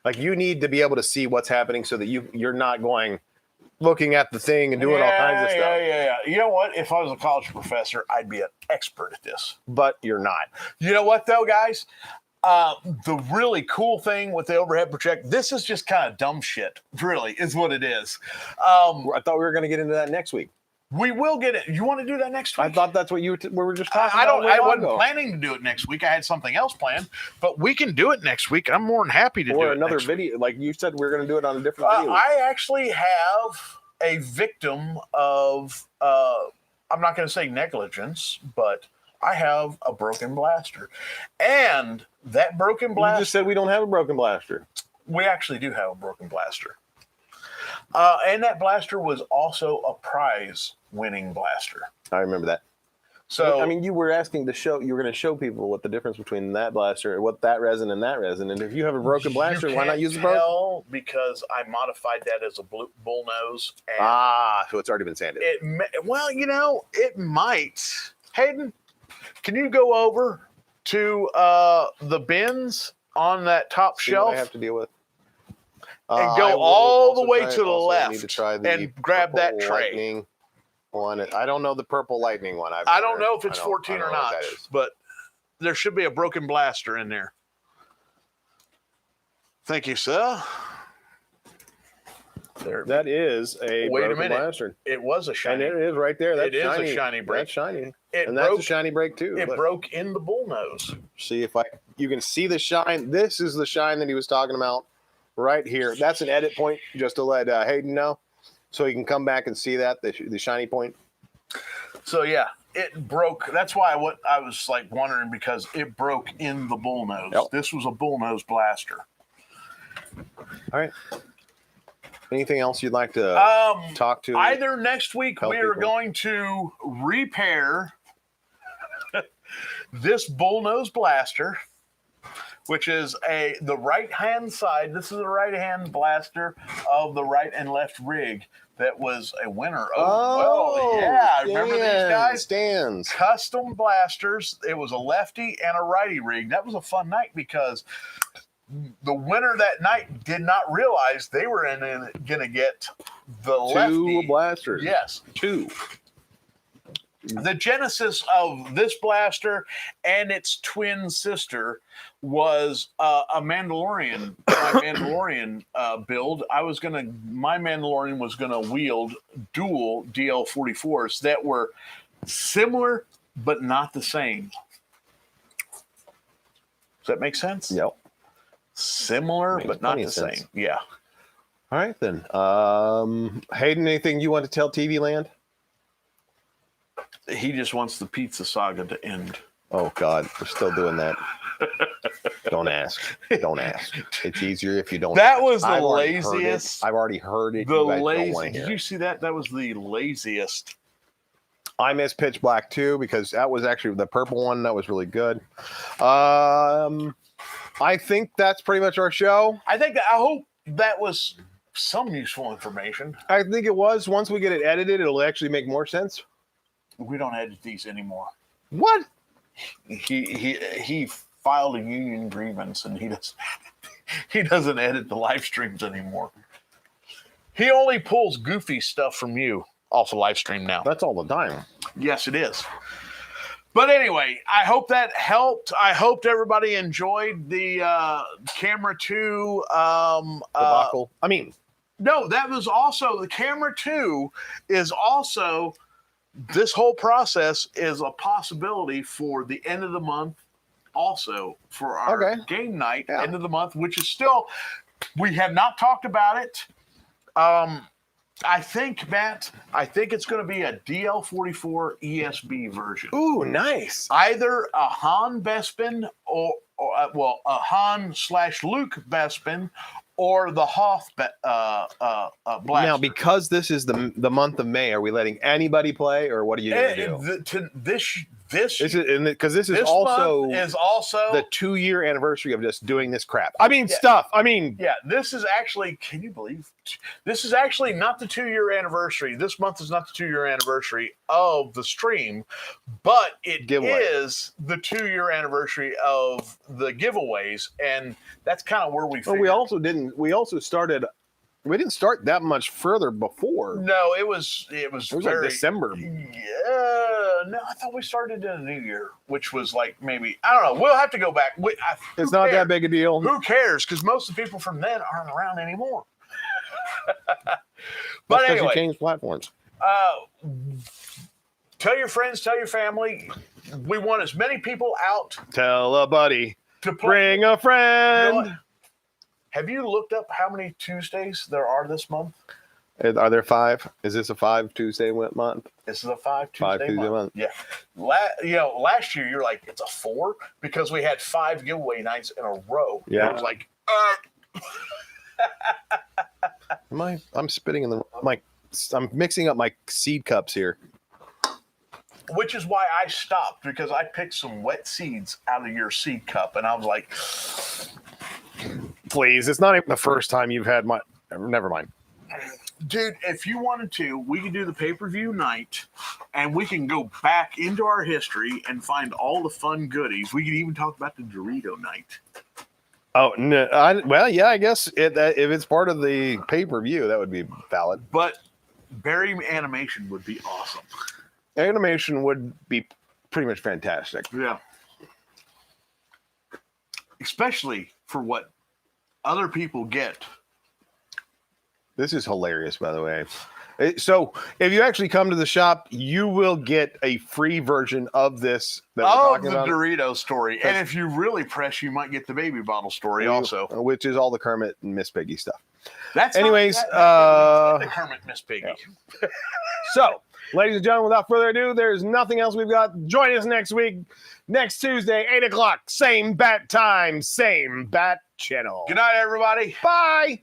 Speaker 1: Like you need to be able to see what's happening so that you're not looking at the thing and doing all kinds of stuff.
Speaker 5: Yeah. You know what? If I was a college professor, I'd be an expert at this.
Speaker 1: But you're not. You
Speaker 5: know what, though, guys? The really cool thing with the overhead projector, this is just kind of dumb shit, really, is what it is.
Speaker 1: I thought we were going to get into that next week.
Speaker 5: We will get it. You want to do that next week?
Speaker 1: I thought that's what we were just talking about.
Speaker 5: I wasn't planning to do it next week. I had something else planned, but we can do it next week. I'm more than happy to do it.
Speaker 1: Or another video. Like you said, we're going to do it on a different video.
Speaker 5: I actually have a victim of, I'm not going to say negligence, but I have a broken blaster. And that broken blaster.
Speaker 1: You just said we don't have a broken blaster.
Speaker 5: We actually do have a broken blaster. And that blaster was also a prize-winning blaster.
Speaker 1: I remember that. So, I mean, you were asking you were going to show people what the difference between that blaster, what that resin and that resin. And if you have a broken blaster, why not use the broken?
Speaker 5: Because I modified that as a bull nose.
Speaker 1: And so it's already been sanded.
Speaker 5: It might. Hayden, can you go over to the bins on that top shelf?
Speaker 1: What I have to deal with.
Speaker 5: And go all the way to the left and grab that tray.
Speaker 1: One. I don't know the purple lightning one.
Speaker 5: I don't know if it's 14 or not, but there should be a broken blaster in there. Thank you, sir.
Speaker 1: That is a broken blaster.
Speaker 5: It was a shiny.
Speaker 1: And it is right there. That's shiny.
Speaker 5: It is a shiny break.
Speaker 1: That's shiny. That's a shiny break too.
Speaker 5: It broke in the bull nose.
Speaker 1: See if you can see the shine. This is the shine that he was talking about right here. That's an edit point just to let Hayden know. So he can come back and see that, the shiny point.
Speaker 5: So, yeah, it broke. That's why I was like wondering, because it broke in the bull nose. Yep. This was a bull nose blaster.
Speaker 1: All right. Anything else you'd like to talk to?
Speaker 5: Either next week we are going to repair this bull nose blaster,
Speaker 2: which is the right-hand side. This is a right-hand blaster of the right and left rig that was a winner. Remember these guys?
Speaker 1: Stands.
Speaker 2: Custom blasters. It was a lefty and a righty rig. That was a fun night because the winner that night did not realize they were going to get the lefty.
Speaker 1: 2 blasters.
Speaker 2: Yes.
Speaker 1: 2.
Speaker 2: The genesis of this blaster and its twin sister was a Mandalorian. My Mandalorian build. My Mandalorian was gonna wield dual DL-44s that were similar but not the same. Does that make sense?
Speaker 1: Yep.
Speaker 2: Similar
Speaker 1: Makes
Speaker 2: but not
Speaker 1: plenty
Speaker 2: the
Speaker 1: of
Speaker 2: same.
Speaker 1: sense.
Speaker 2: Yeah.
Speaker 1: All right then. Hayden, anything you want to tell TV Land?
Speaker 2: He just wants the pizza saga to end.
Speaker 1: Oh God, we're still doing that. Don't ask. Don't ask. It's easier if you don't.
Speaker 2: That
Speaker 1: ask.
Speaker 2: was the
Speaker 1: I've already heard it.
Speaker 2: laziest.
Speaker 1: I've already heard it.
Speaker 2: The
Speaker 1: You guys don't
Speaker 2: lazy.
Speaker 1: wanna hear
Speaker 2: Did you
Speaker 1: it.
Speaker 2: see that? That was the laziest.
Speaker 1: I miss Pitch Black too because that was actually the purple one. That was really good. I think that's pretty much our show.
Speaker 2: I hope that was some useful information.
Speaker 1: I think it was. Once we get it edited, it'll actually make more sense.
Speaker 2: We don't edit these anymore.
Speaker 1: What?
Speaker 2: He filed a union grievance and he doesn't edit the live streams anymore. He only pulls goofy stuff from you off the live stream now.
Speaker 1: That's all the time.
Speaker 2: Yes, it is. But anyway, I hope that helped. I hoped everybody enjoyed the camera 2
Speaker 1: Debacle.
Speaker 2: no, that was also the camera 2 is also this whole process is a possibility for the end of the month, also for our game night, end of the month, which is still, we have not talked about it. I think, Matt, it's going to be a DL-44 ESB version.
Speaker 1: Ooh, nice.
Speaker 2: Either a Han Bespin or a Han/Luke Bespin or the Hoth blaster.
Speaker 1: Now, because this is the month of May, are we letting anybody play, or what are you going to do? This is because this is also the 2-year anniversary of just doing this crap. Stuff.
Speaker 2: This is actually. Can you believe? This is actually not the 2-year anniversary. This month is not the 2-year anniversary of the stream, but it is the 2-year anniversary of the giveaways, and that's kind of where we.
Speaker 1: Well, we also didn't. We also started. We didn't start that much further before.
Speaker 2: No, it was
Speaker 1: like December.
Speaker 2: Yeah, no, I thought we started in the new year, which was like maybe, I don't know. We'll have to go back.
Speaker 1: It's not that big a deal.
Speaker 2: Who cares? Because most of the people from then aren't around anymore. But anyway,
Speaker 1: you changed platforms.
Speaker 2: Tell your friends, tell your family. We want as many people out.
Speaker 1: Tell a buddy
Speaker 2: to play.
Speaker 1: Bring a friend.
Speaker 2: You know, have you looked up how many Tuesdays there are this month?
Speaker 1: Are there 5? Is this a 5 Tuesday month?
Speaker 2: This is a 5 Tuesday month. Yeah. Last year you're like, it's a 4 because we had 5 giveaway nights in a row.
Speaker 1: Yeah.
Speaker 2: I was like,
Speaker 1: I'm spitting in the I'm mixing up my seed cups here.
Speaker 2: Which is why I stopped, because I picked some wet seeds out of your seed cup, and I was like,
Speaker 1: please, it's not even the first time you've had my. Never mind.
Speaker 2: Dude, if you wanted to, we could do the pay-per-view night, and we can go back into our history and find all the fun goodies. We could even talk about the Dorito night.
Speaker 1: Oh, no. I guess if it's part of the pay-per-view, that would be valid.
Speaker 2: But Barry animation would be awesome.
Speaker 1: Animation would be pretty much fantastic.
Speaker 2: Yeah. Especially for what other people get.
Speaker 1: This is hilarious, by the way. So, if you actually come to the shop, you will get a free version of this.
Speaker 2: The Dorito story. And if you really press, you might get the baby bottle story also.
Speaker 1: Which is all the Kermit and Miss Piggy stuff.
Speaker 2: That's
Speaker 1: anyways,
Speaker 2: the Kermit Miss Piggy.
Speaker 1: Yeah. So, ladies and gentlemen, without further ado, there's nothing else we've got. Join us next week, next Tuesday, 8 o'clock. Same bat time, same bat channel.
Speaker 2: Good night, everybody.
Speaker 1: Bye.